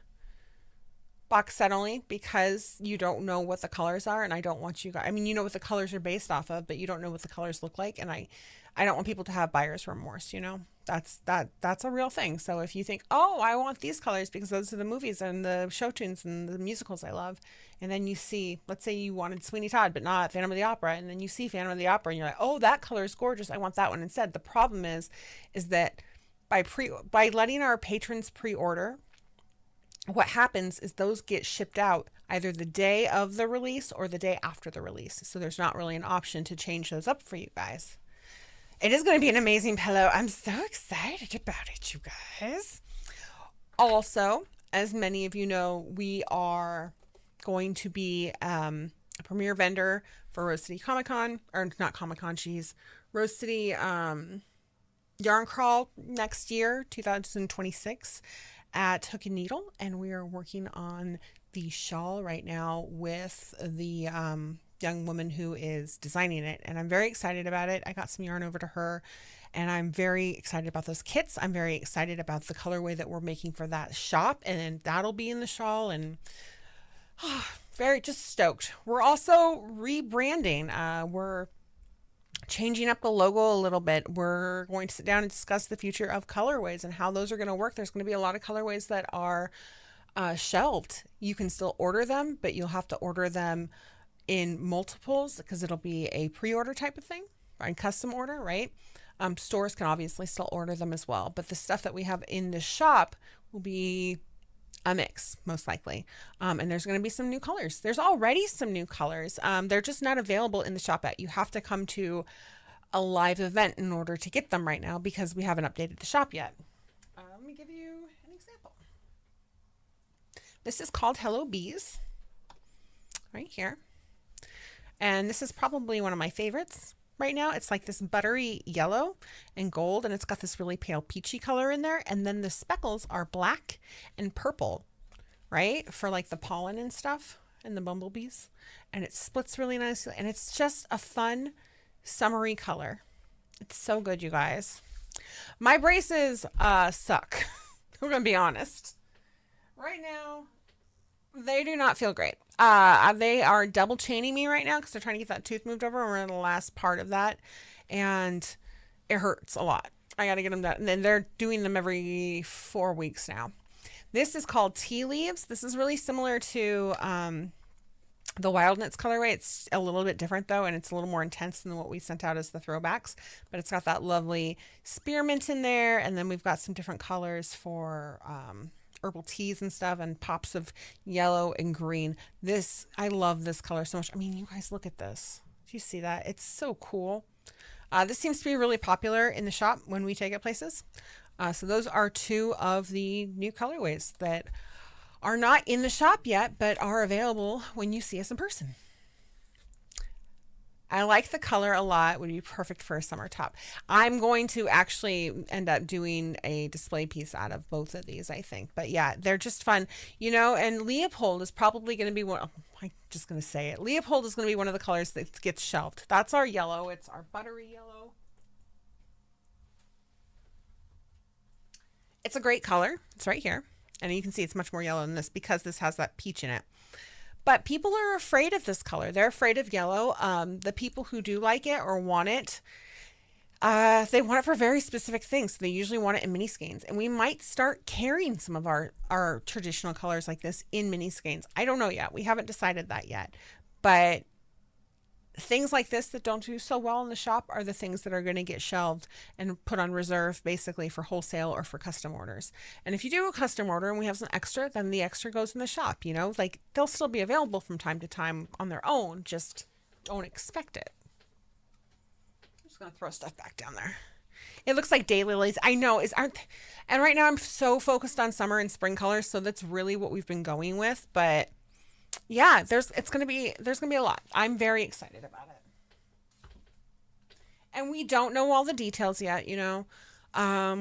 box set only because you don't know what the colors are, and I don't want you guys, I mean, you know what the colors are based off of, but you don't know what the colors look like, and I don't want people to have buyer's remorse, you know. That's a real thing. So if you think, oh, I want these colors because those are the movies and the show tunes and the musicals I love, and then you see, let's say you wanted Sweeney Todd but not Phantom of the Opera, and then you see Phantom of the Opera and you're like, oh, that color is gorgeous, I want that one instead. The problem is that by letting our patrons pre-order, what happens is those get shipped out either the day of the release or the day after the release. So there's not really an option to change those up for you guys. It is going to be an amazing pillow. I'm so excited about it, you guys. Also, as many of you know, we are going to be a premiere vendor for Rose City Comic Con, or not Comic Con, Rose City Yarn Crawl next year, 2026. At Hook and Needle, and we are working on the shawl right now with the young woman who is designing it, and I'm very excited about it. I got some yarn over to her, and I'm very excited about those kits. I'm very excited about the colorway that we're making for that shop, and that'll be in the shawl, and very just stoked. We're also rebranding. We're changing up the logo a little bit. We're going to sit down and discuss the future of colorways and how those are going to work. There's going to be a lot of colorways that are shelved. You can still order them, but you'll have to order them in multiples because it'll be a pre-order type of thing, and custom order, right? Stores can obviously still order them as well, but the stuff that we have in the shop will be a mix, most likely. And there's going to be some new colors. There's already some new colors. They're just not available in the shop yet. You have to come to a live event in order to get them right now because we haven't updated the shop yet. Let me give you an example. This is called Hello Bees, right here. And this is probably one of my favorites right now. It's like this buttery yellow and gold, and it's got this really pale peachy color in there, and then the speckles are black and purple, right, for like the pollen and stuff and the bumblebees, and it splits really nicely, and it's just a fun summery color. It's so good, you guys. My braces suck. We're gonna be honest. Right now they do not feel great. They are double chaining me right now because they're trying to get that tooth moved over, and we're in the last part of that, and it hurts a lot. I got to get them done, and then they're doing them every 4 weeks now. This is called Tea Leaves. This is really similar to the Wild Knits colorway. It's a little bit different though, and it's a little more intense than what we sent out as the throwbacks, but it's got that lovely spearmint in there, and then we've got some different colors for herbal teas and stuff, and pops of yellow and green. I love this color so much. I mean, you guys look at this. Do you see that? It's so cool. This seems to be really popular in the shop when we take it places. So those are two of the new colorways that are not in the shop yet, but are available when you see us in person. I like the color a lot. Would be perfect for a summer top. I'm going to actually end up doing a display piece out of both of these, I think. But yeah, they're just fun, you know, and Leopold is probably going to be one. I'm just going to say it. Leopold is going to be one of the colors that gets shelved. That's our yellow. It's our buttery yellow. It's a great color. It's right here. And you can see it's much more yellow than this because this has that peach in it. But people are afraid of this color. They're afraid of yellow. The people who do like it or want it, they want it for very specific things. They usually want it in mini skeins. And we might start carrying some of our traditional colors like this in mini skeins. I don't know yet. We haven't decided that yet. But things like this that don't do so well in the shop are the things that are going to get shelved and put on reserve basically for wholesale or for custom orders. And if you do a custom order and we have some extra, then the extra goes in the shop, you know, like they'll still be available from time to time on their own. Just don't expect it. I'm just going to throw stuff back down there. It looks like daylilies. I know and right now I'm so focused on summer and spring colors. So that's really what we've been going with. But yeah, there's gonna be a lot. I'm very excited about it, and we don't know all the details yet. You know,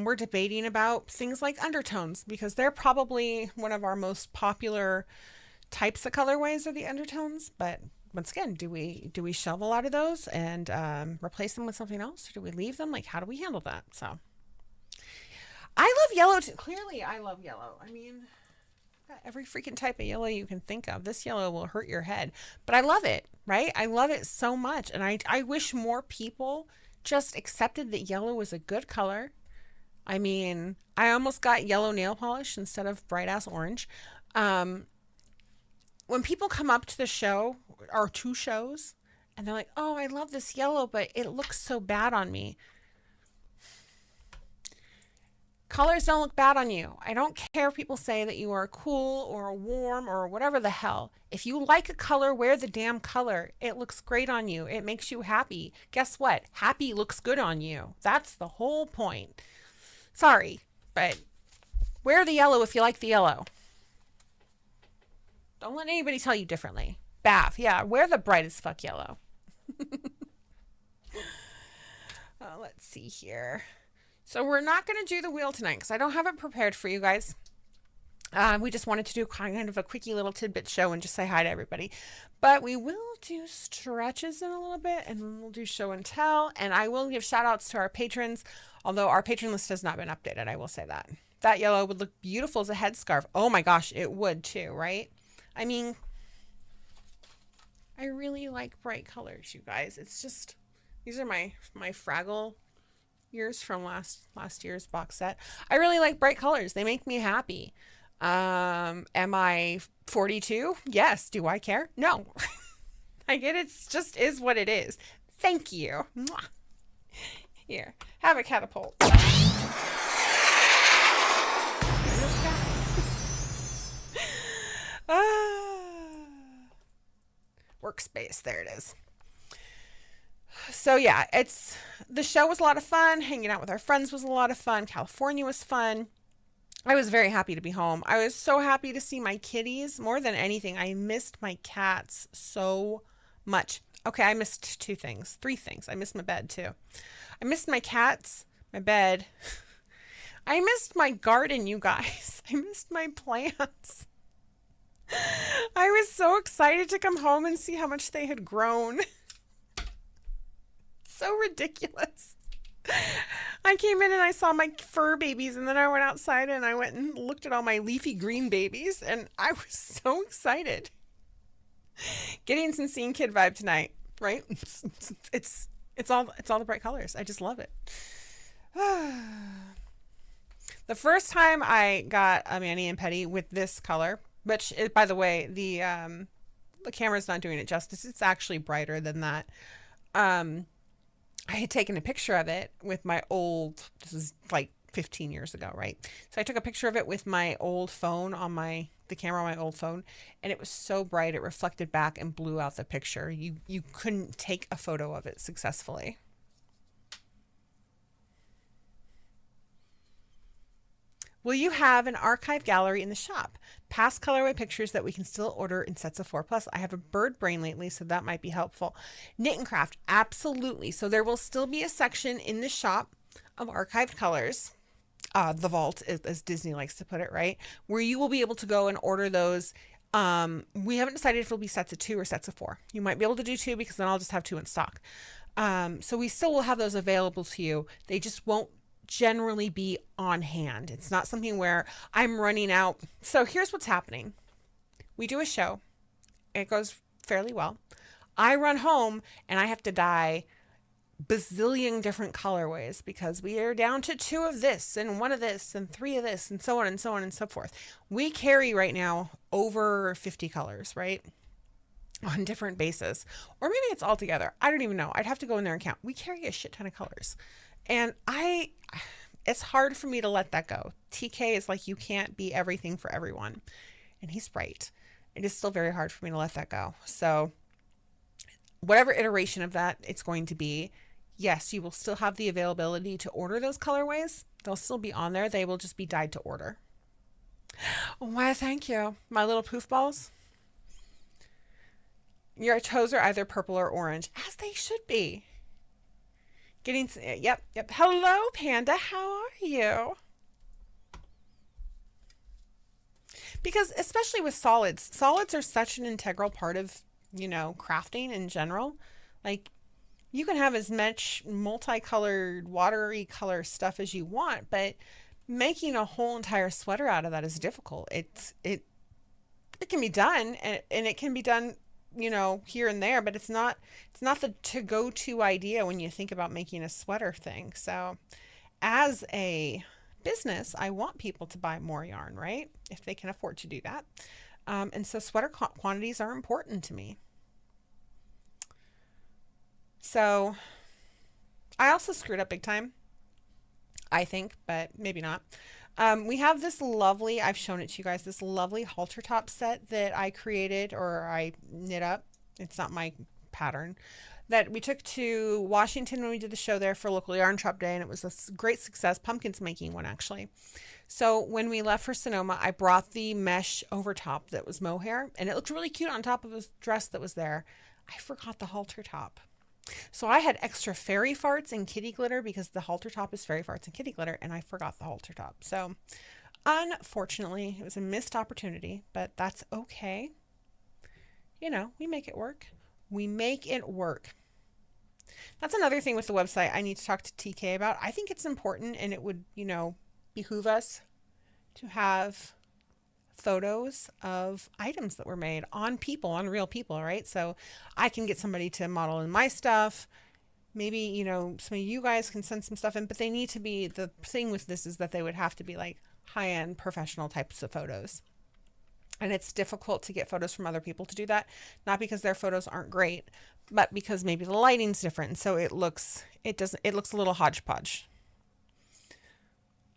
we're debating about things like undertones because they're probably one of our most popular types of colorways are the undertones. But once again, do we shelve a lot of those and replace them with something else, or do we leave them? Like, how do we handle that? So, I love yellow too. Clearly, I love yellow. I mean, every freaking type of yellow you can think of. This yellow will hurt your head, but I love it, right? I love it so much. And I wish more people just accepted that yellow is a good color. I mean, I almost got yellow nail polish instead of bright ass orange. When people come up to the show or to shows and they're like, oh, I love this yellow, but it looks so bad on me. Colors don't look bad on you. I don't care if people say that you are cool or warm or whatever the hell. If you like a color, wear the damn color. It looks great on you. It makes you happy. Guess what? Happy looks good on you. That's the whole point. Sorry, but wear the yellow if you like the yellow. Don't let anybody tell you differently. Bath, yeah, wear the bright as fuck yellow. Let's see here. So we're not going to do the wheel tonight because I don't have it prepared for you guys. We just wanted to do kind of a quickie little tidbit show and just say hi to everybody. But we will do stretches in a little bit and we'll do show and tell. And I will give shout outs to our patrons, although our patron list has not been updated. I will say that. That yellow would look beautiful as a headscarf. Oh my gosh, it would too, right? I mean, I really like bright colors, you guys. It's just, these are my Fraggle years from last year's box set. I really like bright colors. They make me happy. Am I 42? Yes. Do I care? No. I get it's just is what it is. Thank you. Mwah. Here, have a catapult. Workspace. There it is. So yeah, the show was a lot of fun. Hanging out with our friends was a lot of fun. California was fun. I was very happy to be home. I was so happy to see my kitties. More than anything, I missed my cats so much. Okay, I missed three things. I missed my bed too. I missed my cats, my bed. I missed my garden, you guys. I missed my plants. I was so excited to come home and see how much they had grown. So ridiculous. I came in and I saw my fur babies, and then I went outside and I went and looked at all my leafy green babies, and I was so excited. Getting some Scene Kid vibe tonight, right? It's all the bright colors. I just love it. The first time I got a mani and pedi with this color, which by the way, the camera's not doing it justice. It's actually brighter than that. I had taken a picture of it with my this is like 15 years ago, right? So I took a picture of it with my old phone on the camera on my old phone, and it was so bright it reflected back and blew out the picture. You couldn't take a photo of it successfully. Will you have an archive gallery in the shop? Past colorway pictures that we can still order in sets of 4+. I have a bird brain lately, so that might be helpful. Knit and craft, absolutely. So there will still be a section in the shop of archived colors, the vault, as Disney likes to put it, right? Where you will be able to go and order those. We haven't decided if it'll be sets of 2 or sets of 4. You might be able to do 2 because then I'll just have 2 in stock. So we still will have those available to you. They just won't generally be on hand. It's not something where I'm running out. So here's what's happening. We do a show It goes fairly well. I run home and I have to dye bazillion different colorways because we are down to 2 of this and 1 of this and 3 of this and so on and so on and so forth. We carry right now over 50 colors, right? On different bases. Or maybe it's all together. I don't even know. I'd have to go in there and count. We carry a shit ton of colors. And it's hard for me to let that go. TK is like, you can't be everything for everyone. And he's right. It is still very hard for me to let that go. So whatever iteration of that it's going to be, yes, you will still have the availability to order those colorways. They'll still be on there. They will just be dyed to order. Why, thank you. My little poof balls. Your toes are either purple or orange, as they should be. Yep. Hello, Panda. How are you? Because especially with solids are such an integral part of, crafting in general. Like, you can have as much multicolored, watery color stuff as you want, but making a whole entire sweater out of that is difficult. It can be done, and it can be done, here and there, but it's not the to-go-to idea when you think about making a sweater thing. So as a business, I want people to buy more yarn, right? If they can afford to do that. And so sweater quantities are important to me. So I also screwed up big time, I think, but maybe not. We have this lovely, I've shown it to you guys, this lovely halter top set that I created, or I knit up. It's not my pattern. That we took to Washington when we did the show there for local yarn shop day, and it was a great success. Pumpkins making one, actually. So when we left for Sonoma, I brought the mesh over top that was mohair, and it looked really cute on top of a dress that was there. I forgot the halter top. So I had extra fairy farts and kitty glitter because the halter top is fairy farts and kitty glitter, and I forgot the halter top. So unfortunately, it was a missed opportunity, but that's okay. We make it work. We make it work. That's another thing with the website I need to talk to TK about. I think it's important, and it would, behoove us to have photos of items that were made on real people, right? So I can get somebody to model in my stuff. Maybe, some of you guys can send some stuff in, but they need to be, the thing with this is that they would have to be like high-end professional types of photos. And it's difficult to get photos from other people to do that. Not because their photos aren't great, but because maybe the lighting's different. So it looks a little hodgepodge.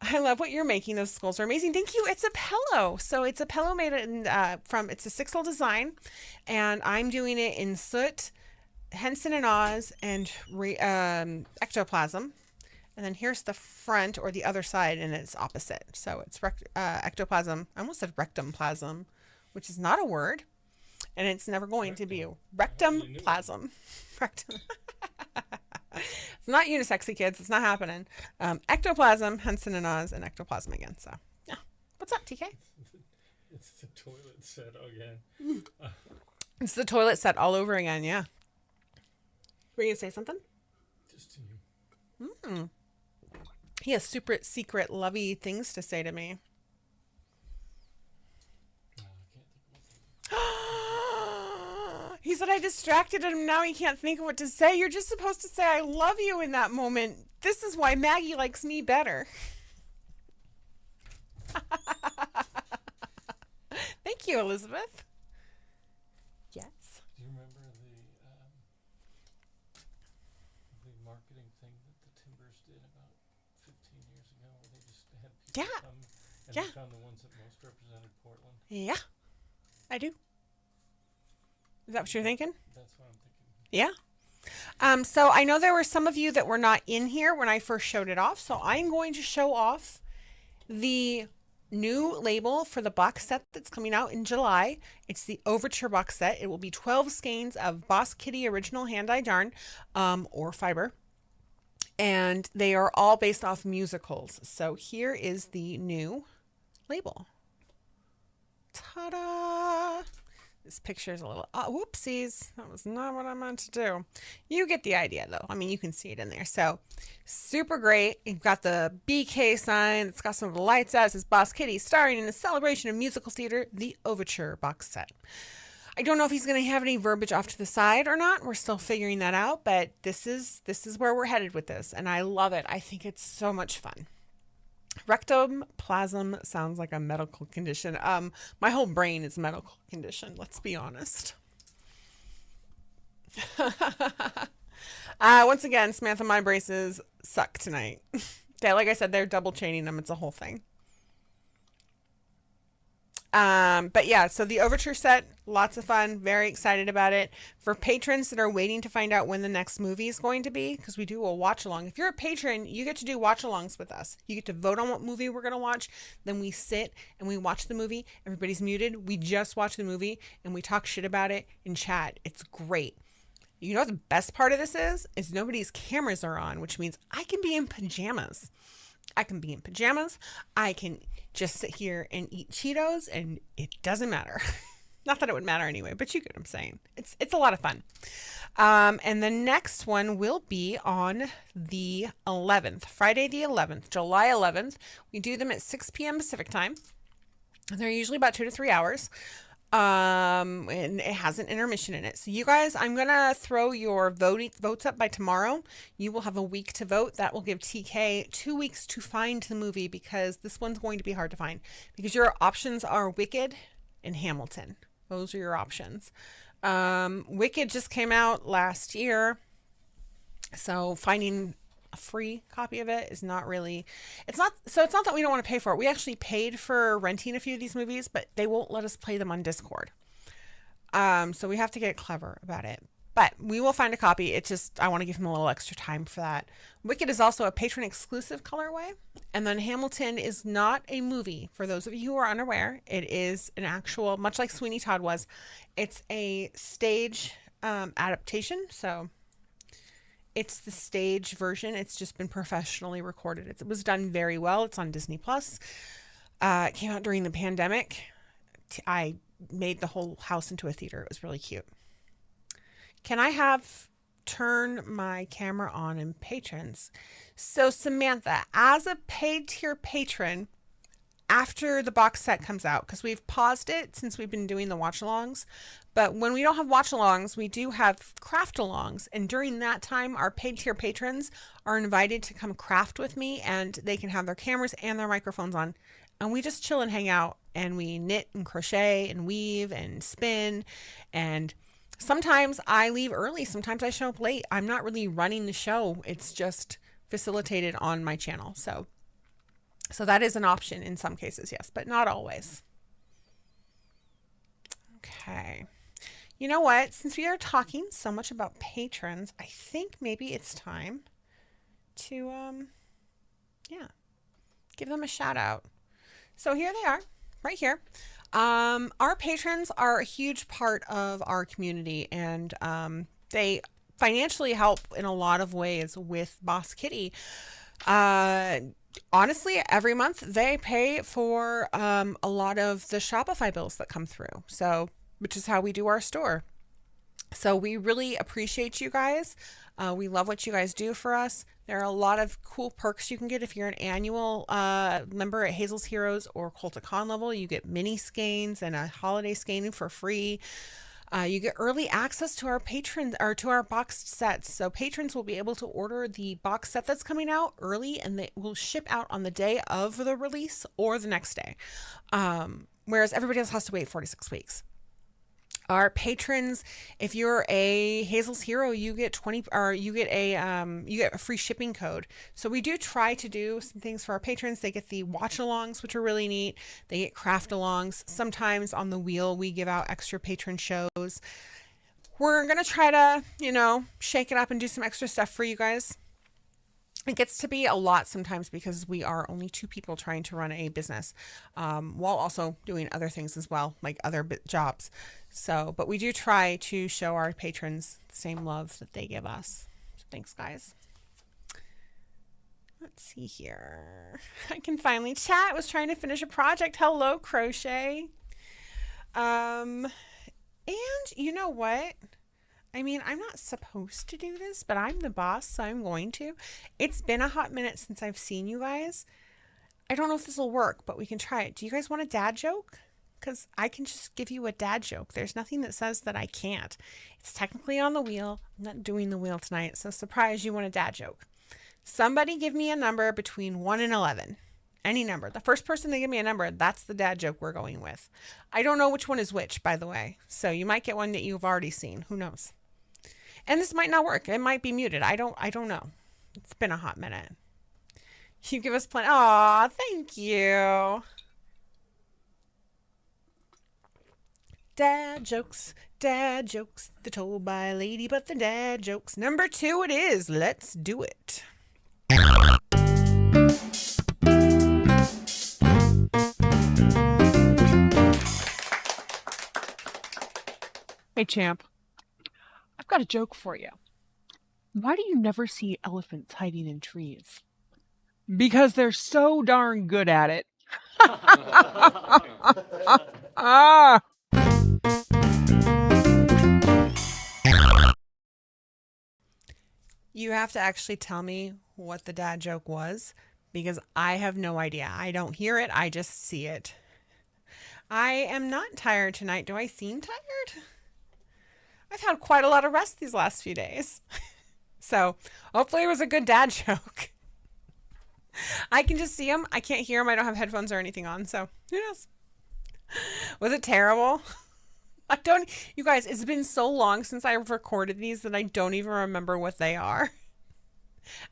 I love what you're making. Those skulls are amazing. Thank you. It's a pillow. So it's a pillow made it's a 6L design, and I'm doing it in soot, Henson and Oz, and ectoplasm. And then here's the front, or the other side, and it's opposite. So it's ectoplasm. I almost said rectum plasm, which is not a word, and it's never going to be a rectum plasm. Rectum. It's not unisexy, kids. It's not happening. Ectoplasm, Henson and Oz, and ectoplasm again. So, yeah. What's up, TK? It's the toilet set again. It's the toilet set all over again, yeah. Were you going to say something? Just to you. He has super secret lovey things to say to me. He said I distracted him. Now he can't think of what to say. You're just supposed to say I love you in that moment. This is why Maggie likes me better. Thank you, Elizabeth. Yes. Do you remember the marketing thing that the Timbers did about 15 years ago, where they just had people come and they found the ones that most represented Portland? Yeah, I do. Is that what you're thinking? That's what I'm thinking. Yeah. So I know there were some of you that were not in here when I first showed it off. So I'm going to show off the new label for the box set that's coming out in July. It's the Overture box set. It will be 12 skeins of Boss Kitty original hand-dyed yarn, or fiber. And they are all based off musicals. So here is the new label. Ta-da! This picture is a little, whoopsies. That was not what I meant to do. You get the idea, though. I mean, you can see it in there. So, super great. You've got the BK sign. It's got some of the lights out. It says Boss Kitty, starring in a celebration of musical theater, the Overture box set. I don't know if he's going to have any verbiage off to the side or not. We're still figuring that out, but this is where we're headed with this, and I love it. I think it's so much fun. Rectoplasm sounds like a medical condition. My whole brain is a medical condition, let's be honest. Once again, Samantha, my braces suck tonight. Like I said, they're double chaining them. It's a whole thing. But yeah, so the Overture set, lots of fun. Very excited about it. For patrons that are waiting to find out when the next movie is going to be, because we do a watch along. If you're a patron, you get to do watch alongs with us. You get to vote on what movie we're going to watch. Then we sit and we watch the movie. Everybody's muted. We just watch the movie and we talk shit about it in chat. It's great. You know what the best part of this is nobody's cameras are on, which means I can be in pajamas. I can just sit here and eat Cheetos and it doesn't matter. Not that it would matter anyway, but you get what I'm saying. It's a lot of fun. And the next one will be on the 11th, Friday the 11th, July 11th. We do them at 6 p.m. Pacific time. They're usually about 2 to 3 hours. And it has an intermission in it. So you guys, I'm going to throw your votes up by tomorrow. You will have a week to vote. That will give TK 2 weeks to find the movie, because this one's going to be hard to find, because your options are Wicked and Hamilton. Those are your options. Wicked just came out last year, so finding a free copy of it is not really, it's not that we don't want to pay for it. We actually paid for renting a few of these movies, but they won't let us play them on Discord. So we have to get clever about it, but we will find a copy. It's just, I want to give them a little extra time for that. Wicked is also a patron exclusive colorway. And then Hamilton is not a movie. For those of you who are unaware, it is an actual, much like Sweeney Todd was, it's a stage adaptation. So it's the stage version. It's just been professionally recorded. It was done very well. It's on Disney Plus. It came out during the pandemic. I made the whole house into a theater. It was really cute. Can I turn my camera on in patrons? So Samantha, as a paid tier patron, after the box set comes out, because we've paused it since we've been doing the watch alongs, but when we don't have watch alongs, we do have craft alongs, and during that time our paid tier patrons are invited to come craft with me, and they can have their cameras and their microphones on, and we just chill and hang out, and we knit and crochet and weave and spin. And sometimes I leave early, sometimes I show up late. I'm not really running the show, it's just facilitated on my channel. So that is an option in some cases, yes, but not always. Okay. You know what? Since we are talking so much about patrons, I think maybe it's time to, give them a shout out. So here they are, right here. Our patrons are a huge part of our community, and they financially help in a lot of ways with Boss Kitty. Honestly, every month they pay for a lot of the Shopify bills that come through. So, which is how we do our store. So we really appreciate you guys. We love what you guys do for us. There are a lot of cool perks you can get if you're an annual member at Hazel's Heroes or Culticon level. You get mini skeins and a holiday skein for free. You get early access to our patrons, or to our boxed sets. So patrons will be able to order the box set that's coming out early, and they will ship out on the day of the release or the next day. Whereas everybody else has to wait 46 weeks. Our patrons, if you're a Hazel's Hero, you get you get a free shipping code. So we do try to do some things for our patrons. They get the watch alongs, which are really neat. They get craft alongs. Sometimes on the wheel, we give out extra patron shows. We're going to try to, shake it up and do some extra stuff for you guys. It gets to be a lot sometimes because we are only two people trying to run a business, while also doing other things as well, like other jobs. So, but we do try to show our patrons the same love that they give us. So thanks, guys. Let's see here. I can finally chat. I was trying to finish a project. Hello, Crochet. And you know what? I mean, I'm not supposed to do this, but I'm the boss, so I'm going to. It's been a hot minute since I've seen you guys. I don't know if this will work, but we can try it. Do you guys want a dad joke? because I can just give you a dad joke. There's nothing that says that I can't. It's technically on the wheel. I'm not doing the wheel tonight, so surprise, you want a dad joke. Somebody give me a number between 1 and 11. Any number. The first person to give me a number, that's the dad joke we're going with. I don't know which one is which, by the way. So you might get one that you've already seen. Who knows? And this might not work. It might be muted. I don't know. It's been a hot minute. You give us plenty. Aw, thank you. Dad jokes. They're told by a lady, but the dad jokes. Number 2 it is. Let's do it. Hey, champ. I've got a joke for you. Why do you never see elephants hiding in trees? Because they're so darn good at it. Ah! You have to actually tell me what the dad joke was, because I have no idea. I don't hear it. I just see it. I am not tired tonight. Do I seem tired? I've had quite a lot of rest these last few days. So hopefully it was a good dad joke. I can just see him. I can't hear him. I don't have headphones or anything on. So who knows? Was it terrible? You guys, it's been so long since I've recorded these that I don't even remember what they are.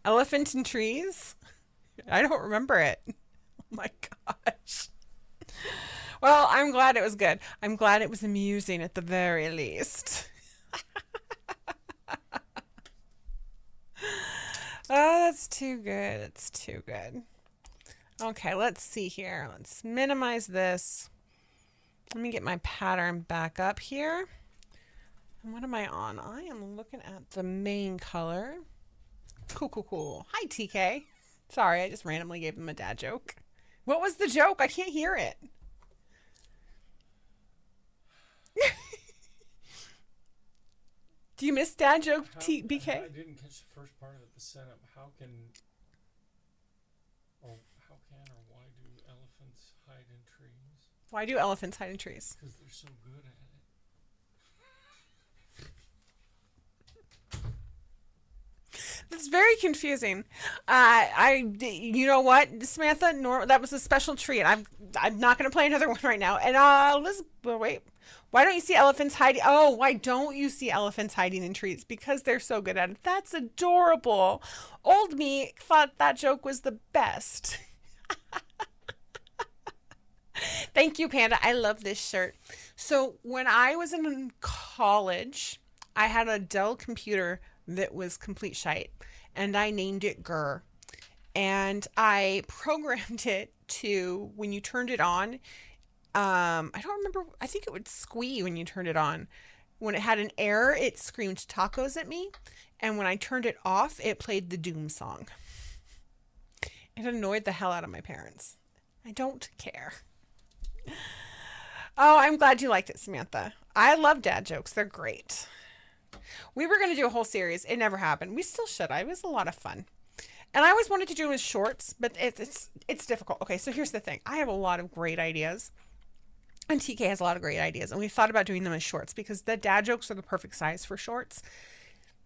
Elephant in trees? I don't remember it. Oh my gosh. Well, I'm glad it was good. I'm glad it was amusing at the very least. Oh, that's too good. It's too good. Okay, let's see here. Let's minimize this. Let me get my pattern back up here. And what am I on? I am looking at the main color. Cool. Hi, TK. Sorry, I just randomly gave him a dad joke. What was the joke? I can't hear it. Do you miss dad joke, BK? I didn't catch the first part of the setup. How can or why do elephants hide in trees? Why do elephants hide in trees? Because they're so good at it. That's very confusing. You know what, Samantha? That was a special treat. I'm not going to play another one right now. And wait. Why don't you see elephants hiding? Oh, why don't you see elephants hiding in trees? Because they're so good at it. That's adorable. Old me thought that joke was the best. Thank you, Panda. I love this shirt. So when I was in college, I had a Dell computer that was complete shite, and I named it Grr. And I programmed it to, when you turned it on, I don't remember, I think it would squee when you turned it on. When it had an error, it screamed tacos at me. And when I turned it off, it played the Doom song. It annoyed the hell out of my parents. I don't care. Oh, I'm glad you liked it, Samantha. I love dad jokes. They're great. We were going to do a whole series. It never happened. We still should. It was a lot of fun. And I always wanted to do it as shorts, but it's difficult. Okay, so here's the thing. I have a lot of great ideas. And TK has a lot of great ideas. And we thought about doing them as shorts because the dad jokes are the perfect size for shorts.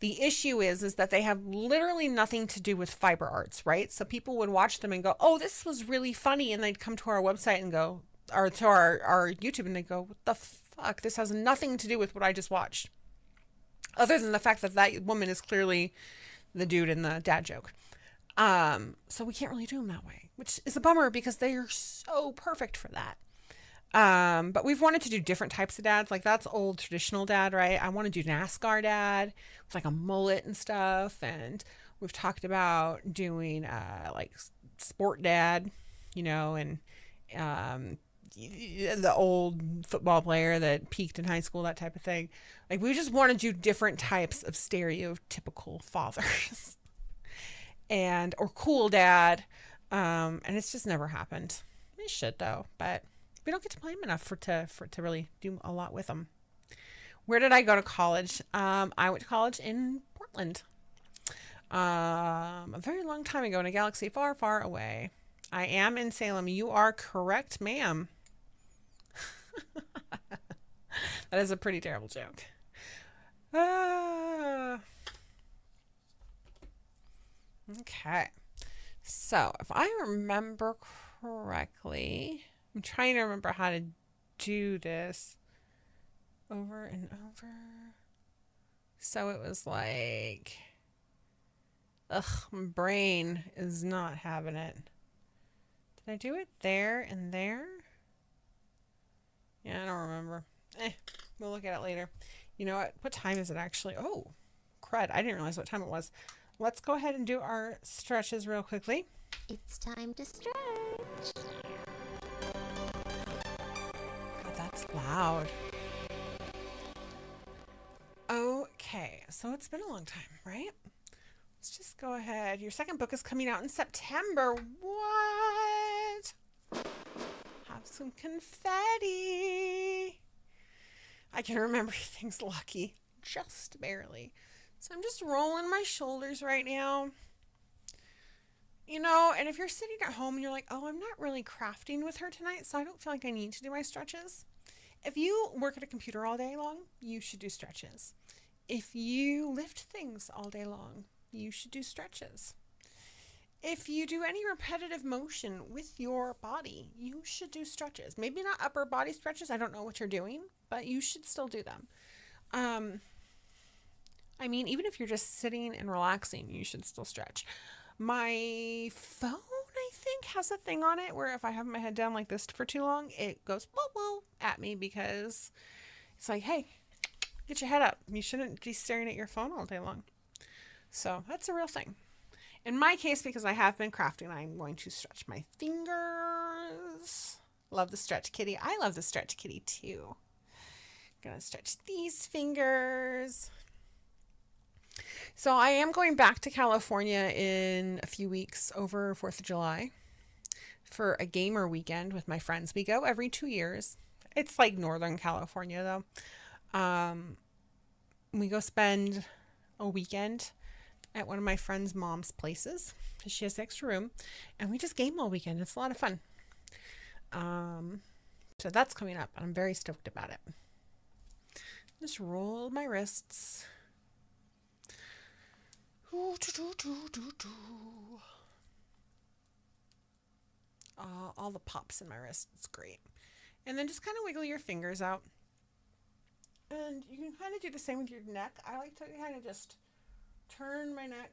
The issue is that they have literally nothing to do with fiber arts, right? So people would watch them and go, oh, this was really funny. And they'd come to our website and go, or to our YouTube and they'd go, what the fuck? This has nothing to do with what I just watched. Other than the fact that that woman is clearly the dude in the dad joke. So we can't really do them that way, which is a bummer because they are so perfect for that. But we've wanted to do different types of dads. Like that's old traditional dad, right? I want to do NASCAR dad with like a mullet and stuff. And we've talked about doing, like sport dad, you know, and, the old football player that peaked in high school, that type of thing. Like we just want to do different types of stereotypical fathers or cool dad. And it's just never happened. It should though, but we don't get to play them enough for it to really do a lot with them. Where did I go to college? I went to college in Portland. A very long time ago in a galaxy far, far away. I am in Salem. You are correct, ma'am. That is a pretty terrible joke. Okay. So if I remember correctly, I'm trying to remember how to do this over and over. So it was like, ugh, my brain is not having it. Did I do it there and there? Yeah, I don't remember. We'll look at it later. You know what? What time is it actually? Oh, crud. I didn't realize what time it was. Let's go ahead and do our stretches real quickly. It's time to stretch. God, that's loud. Okay, so it's been a long time, right? Let's just go ahead. Your second book is coming out in September. What? Have some confetti. I can remember things lucky, just barely. So I'm just rolling my shoulders right now. You know, and if you're sitting at home and you're like, oh, I'm not really crafting with her tonight, so I don't feel like I need to do my stretches. If you work at a computer all day long, you should do stretches. If you lift things all day long, you should do stretches. If you do any repetitive motion with your body, you should do stretches. Maybe not upper body stretches. I don't know what you're doing, but you should still do them. I mean, even if you're just sitting and relaxing, you should still stretch. My phone, I think, has a thing on it where if I have my head down like this for too long, it goes whoa, whoa at me because it's like, hey, get your head up. You shouldn't be staring at your phone all day long. So that's a real thing. In my case, because I have been crafting, I'm going to stretch my fingers. Love the stretch kitty. I love the stretch kitty too. Gonna stretch these fingers. So I am going back to California in a few weeks over 4th of July for a gamer weekend with my friends. We go every 2 years. It's like Northern California though. We go spend a weekend at one of my friend's mom's places because she has the extra room, and we just game all weekend. It's a lot of fun. So that's coming up, and I'm very stoked about it. Just roll my wrists. All the pops in my wrist. It's great. And then just kind of wiggle your fingers out. And you can kind of do the same with your neck. I like to kind of just turn my neck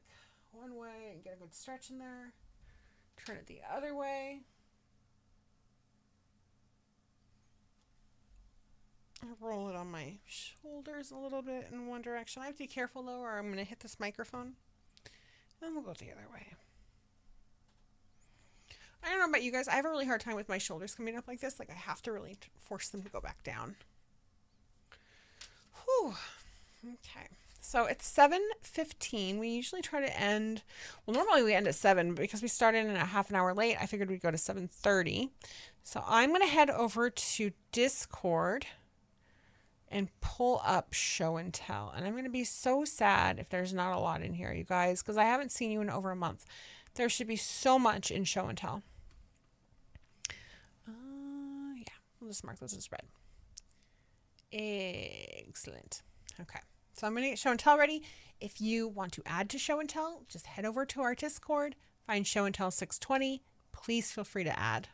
one way and get a good stretch in there. Turn it the other way. I roll it on my shoulders a little bit in one direction. I have to be careful though, or I'm going to hit this microphone. And we'll go the other way. I don't know about you guys. I have a really hard time with my shoulders coming up like this. Like I have to really force them to go back down. Whew. Okay. So it's 7:15. We usually try to end, well, normally we end at 7, but because we started in a half an hour late, I figured we'd go to 7:30. So I'm going to head over to Discord and pull up show and tell. And I'm going to be so sad if there's not a lot in here, you guys, because I haven't seen you in over a month. There should be so much in show and tell. Yeah, we'll just mark those as red. Excellent. Okay. So I'm going to get show and tell ready. If you want to add to show and tell, just head over to our Discord, find show and tell 620. Please feel free to add.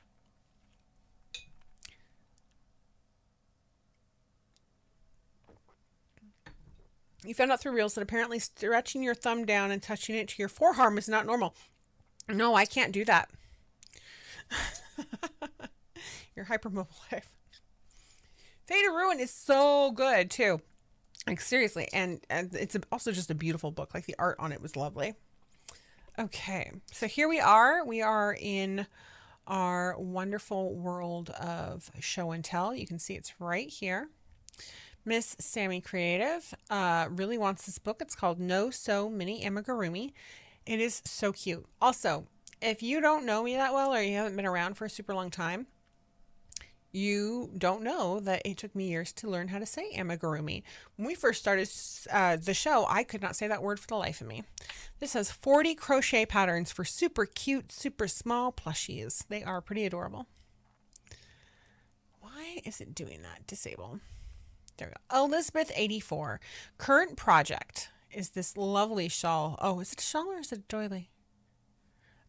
You found out through Reels that apparently stretching your thumb down and touching it to your forearm is not normal. No, I can't do that. You're hypermobile. Fate of Ruin is so good too. Like seriously, and it's also just a beautiful book. Like the art on it was lovely. Okay, so here we are. We are in our wonderful world of show and tell. You can see it's right here. Miss Sammy Creative really wants this book. It's called No So Mini Amigurumi. It is so cute. Also, if you don't know me that well or you haven't been around for a super long time, you don't know that it took me years to learn how to say amigurumi. When we first started the show, I could not say that word for the life of me. This has 40 crochet patterns for super cute, super small plushies. They are pretty adorable. Why Why is it doing that? Disable. There we go. Elizabeth 84. Current project is this lovely shawl. Oh, is it a shawl or is it a doily?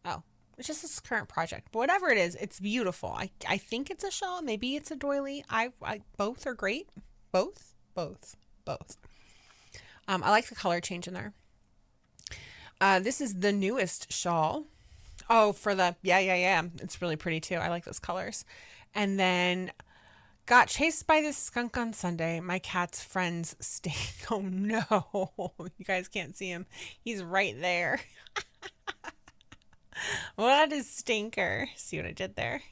Oh, it's just this current project. But whatever it is, it's beautiful. I think it's a shawl. Maybe it's a doily. I both are great. Both. I like the color change in there. This is the newest shawl. Oh, for the, yeah. It's really pretty too. I like those colors. And then got chased by this skunk on Sunday. My cat's friend's stink. Oh no, you guys can't see him. He's right there. What a stinker. See what I did there?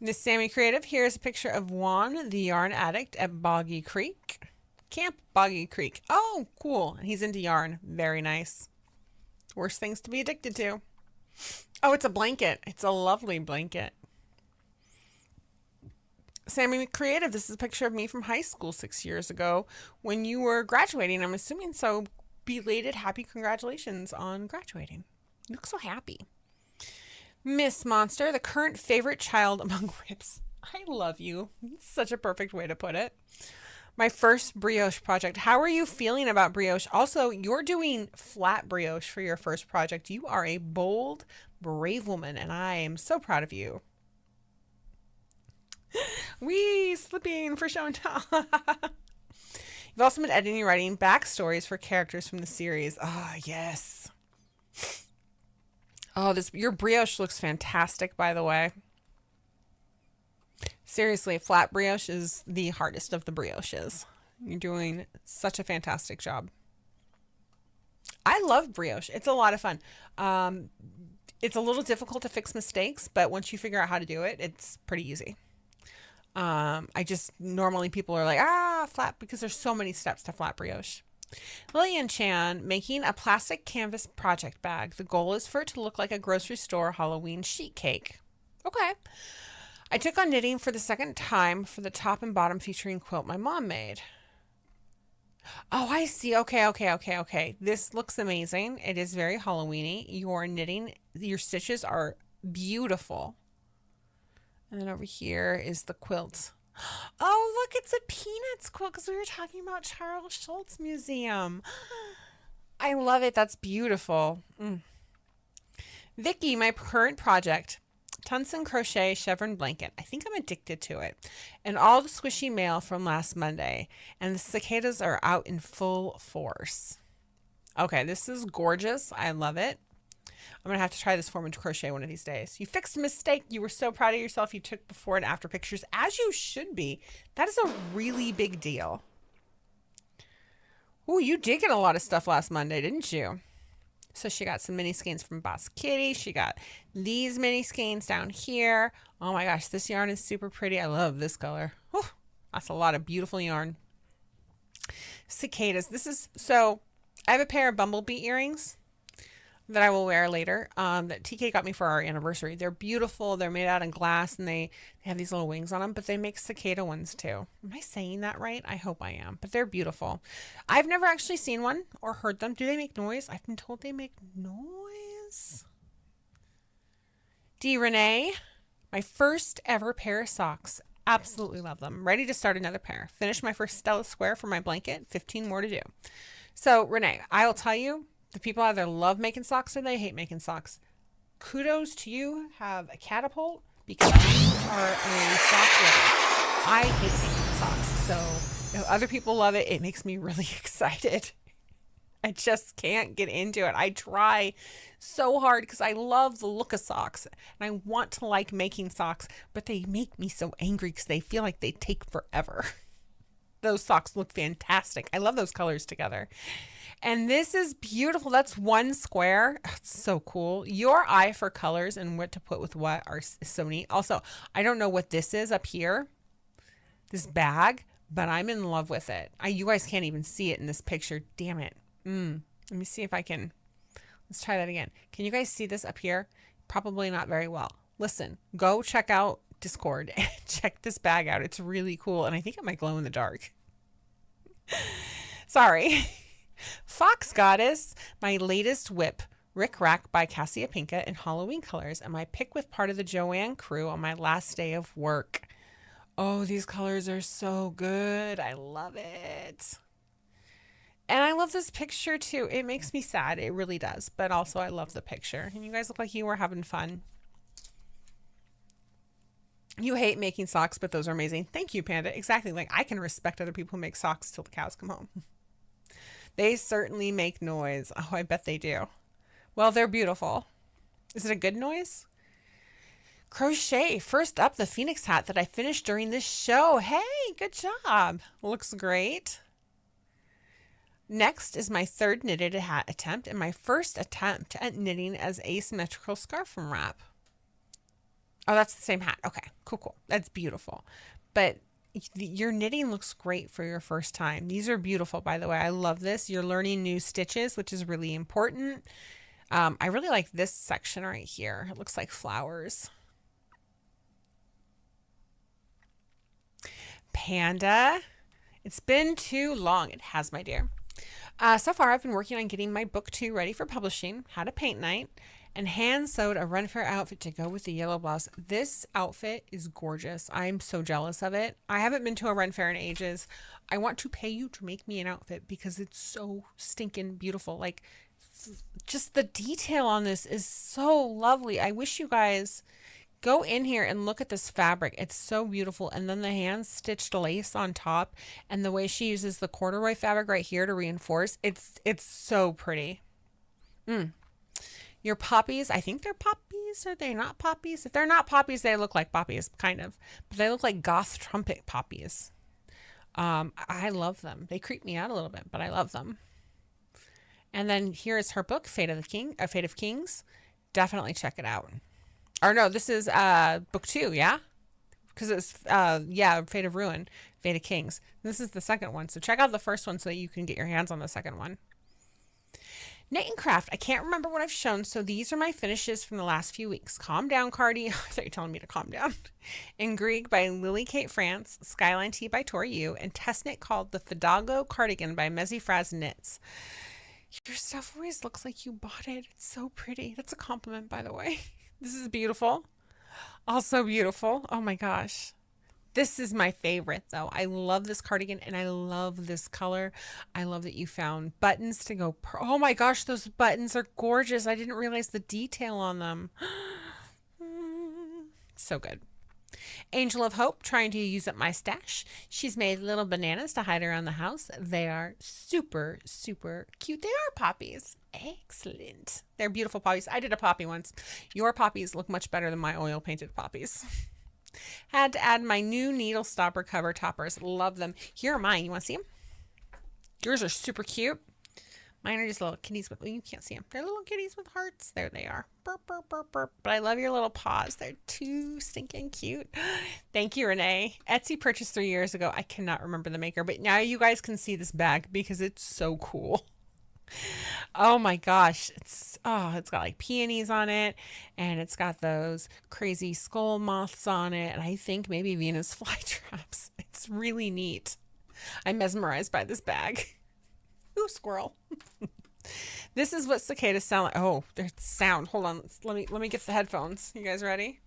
Miss Sammy Creative. Here's a picture of Juan, the yarn addict at Boggy Creek. Camp Boggy Creek. Oh, cool. And he's into yarn. Very nice. Worst things to be addicted to. Oh, it's a blanket. It's a lovely blanket. Sammy Creative. This is a picture of me from high school 6 years ago when you were graduating. I'm assuming so. Belated happy congratulations on graduating. You look so happy. Miss Monster, the current favorite child among rips. I love you. It's such a perfect way to put it. My first brioche project. How are you feeling about brioche? Also, you're doing flat brioche for your first project. You are a bold, brave woman, and I am so proud of you. Wee, slipping for show and tell. You've also been editing and writing backstories for characters from the series. Ah, yes. Oh, your brioche looks fantastic, by the way. Seriously, flat brioche is the hardest of the brioches. You're doing such a fantastic job. I love brioche. It's a lot of fun. It's a little difficult to fix mistakes, but once you figure out how to do it, it's pretty easy. Normally people are like, flat, because there's so many steps to flat brioche. Lillian Chan, making a plastic canvas project bag. The goal is for it to look like a grocery store Halloween sheet cake. Okay. I took on knitting for the second time for the top and bottom featuring quilt my mom made. Oh, I see. Okay. This looks amazing. It is very Halloween-y. Your knitting, your stitches are beautiful. And then over here is the quilt. Oh, look, it's a Peanuts quilt because we were talking about Charles Schultz Museum. I love it. That's beautiful. Vicky, my current project. Tunson Crochet Chevron Blanket. I think I'm addicted to it. And all the squishy mail from last Monday. And the cicadas are out in full force. Okay, this is gorgeous. I love it. I'm going to have to try this form of crochet one of these days. You fixed a mistake. You were so proud of yourself. You took before and after pictures, as you should be. That is a really big deal. Ooh, you did get a lot of stuff last Monday, didn't you? So she got some mini skeins from Boss Kitty. She got these mini skeins down here. Oh my gosh, this yarn is super pretty. I love this color. Whew, that's a lot of beautiful yarn. Cicadas. So I have a pair of bumblebee earrings that I will wear later that TK got me for our anniversary. They're beautiful. They're made out of glass and they have these little wings on them, but they make cicada ones too. Am I saying that right? I hope I am, but they're beautiful. I've never actually seen one or heard them. Do they make noise? I've been told they make noise. D. Renee, my first ever pair of socks. Absolutely love them. Ready to start another pair. Finished my first Stella Square for my blanket. 15 more to do. So Renee, I will tell you, the people either love making socks or they hate making socks. Kudos to you. Have a catapult because you are a sock lover. I hate making socks. So if other people love it, it makes me really excited. I just can't get into it. I try so hard because I love the look of socks and I want to like making socks, but they make me so angry because they feel like they take forever. Those socks look fantastic. I love those colors together. And this is beautiful. That's one square. It's so cool. Your eye for colors and what to put with what are so neat. Also, I don't know what this is up here, this bag, but I'm in love with it. You guys can't even see it in this picture. Damn it. Let me see if I can. Let's try that again. Can you guys see this up here? Probably not very well. Listen, go check out Discord and check this bag out. It's really cool. And I think it might glow in the dark. Sorry. Fox Goddess, my latest whip, Rick Rack by Cassia Pinka in Halloween colors, and my pick with part of the Joanne crew on my last day of work. Oh, these colors are so good. I love it. And I love this picture too. It makes me sad. It really does. But also I love the picture. And you guys look like you were having fun. You hate making socks, but those are amazing. Thank you, Panda. Exactly. Like, I can respect other people who make socks till the cows come home. They certainly make noise. Oh, I bet they do. Well, they're beautiful. Is it a good noise? Crochet. First up, the Phoenix hat that I finished during this show. Hey, good job. Looks great. Next is my third knitted hat attempt and my first attempt at knitting as asymmetrical scarf from wrap. Oh, that's the same hat. Okay, cool. That's beautiful. But your knitting looks great for your first time. These are beautiful, by the way. I love this. You're learning new stitches, which is really important. I really like this section right here. It looks like flowers. Panda. It's been too long. It has, my dear. So far, I've been working on getting my book 2 ready for publishing, had a paint night, and hand sewed a Run Fair outfit to go with the yellow blouse. This outfit is gorgeous. I'm so jealous of it. I haven't been to a Run Fair in ages. I want to pay you to make me an outfit because it's so stinking beautiful. Like, just the detail on this is so lovely. I wish you guys go in here and look at this fabric. It's so beautiful. And then the hand stitched lace on top and the way she uses the corduroy fabric right here to reinforce. It's so pretty. Your poppies, I think they're poppies. Are they not poppies? If they're not poppies, they look like poppies, kind of. But they look like goth trumpet poppies. I love them. They creep me out a little bit, but I love them. And then here is her book, Fate of Kings. Definitely check it out. Or no, this is book 2, yeah? Because it's, Fate of Ruin, Fate of Kings. This is the second one. So check out the first one so that you can get your hands on the second one. Knit and Craft. I can't remember what I've shown, so these are my finishes from the last few weeks. Calm Down Cardi. I thought you were telling me to calm down. In Greek by Lily Kate France, Skyline Tea by Tori Yu, and Test Knit called the Fidago Cardigan by Mezzi Fraz Knits. Your stuff always looks like you bought it. It's so pretty. That's a compliment, by the way. This is beautiful. Also beautiful. Oh my gosh. This is my favorite though. I love this cardigan and I love this color. I love that you found buttons to go. Oh my gosh, those buttons are gorgeous. I didn't realize the detail on them. So good. Angel of Hope, trying to use up my stash. She's made little bananas to hide around the house. They are super, super cute. They are poppies. Excellent. They're beautiful poppies. I did a poppy once. Your poppies look much better than my oil painted poppies. Had to add my new needle stopper cover toppers. Love them. Here are mine. You want to see them? Yours are super cute. Mine are just little kitties with, well, you can't see them. They're little kitties with hearts. There they are. Burp, burp, burp, burp. But I love your little paws. They're too stinking cute. Thank you, Renee. Etsy purchased 3 years ago. I cannot remember the maker, but now you guys can see this bag because it's so cool. Oh my gosh. It's got like peonies on it and it's got those crazy skull moths on it. And I think maybe Venus flytraps. It's really neat. I'm mesmerized by this bag. Ooh, squirrel. This is what cicadas sound like. Oh, there's sound. Hold on. Let me get the headphones. You guys ready?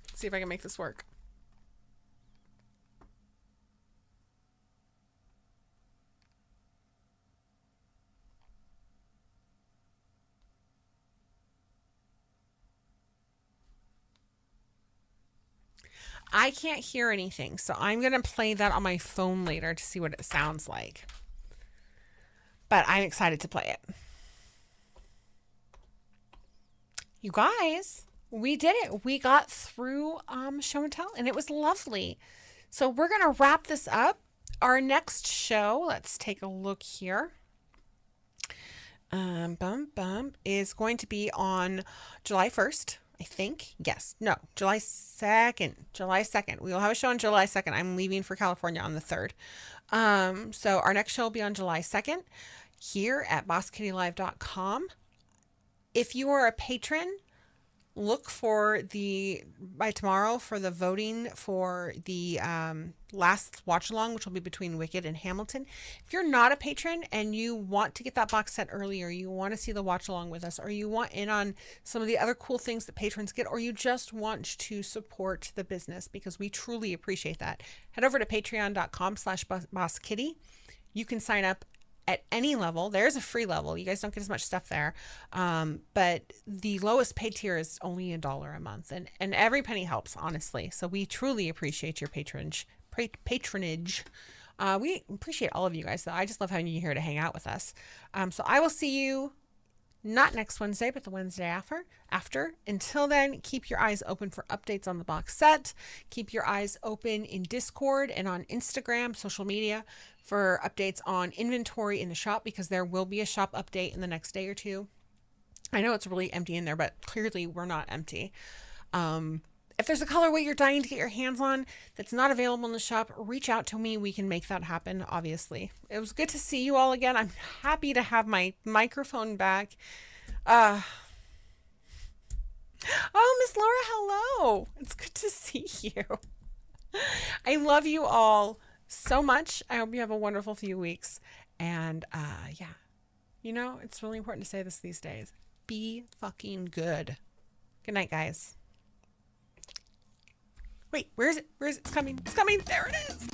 Let's see if I can make this work. I can't hear anything, so I'm going to play that on my phone later to see what it sounds like. But I'm excited to play it. You guys, we did it. We got through show and tell, and it was lovely. So we're going to wrap this up. Our next show, let's take a look here. Is going to be on July 1st. I think. Yes. No. July 2nd. July 2nd. We will have a show on July 2nd. I'm leaving for California on the 3rd. So our next show will be on July 2nd here at BossKittyLive.com. If you are a patron, look for by tomorrow for the voting for the last watch along, which will be between Wicked and Hamilton. If you're not a patron and you want to get that box set early, or you want to see the watch along with us, or you want in on some of the other cool things that patrons get, or you just want to support the business, because we truly appreciate that, head over to patreon.com/bosskitty. You can sign up at any level. There's a free level. You guys don't get as much stuff there. But the lowest paid tier is only $1 a month. And every penny helps, honestly. So we truly appreciate your patronage. We appreciate all of you guys, though. I just love having you here to hang out with us. So I will see you not next Wednesday, but the Wednesday after. Until then, keep your eyes open for updates on the box set. Keep your eyes open in Discord and on Instagram, social media, for updates on inventory in the shop, because there will be a shop update in the next day or two. I know it's really empty in there, but clearly we're not empty. If there's a colorway you're dying to get your hands on that's not available in the shop, reach out to me. We can make that happen, obviously. It was good to see you all again. I'm happy to have my microphone back. Oh, Miss Laura, hello. It's good to see you. I love you all so much. I hope you have a wonderful few weeks. And yeah, you know, it's really important to say this these days. Be fucking good. Good night, guys. Wait, where is it? Where is it? It's coming. It's coming. There it is.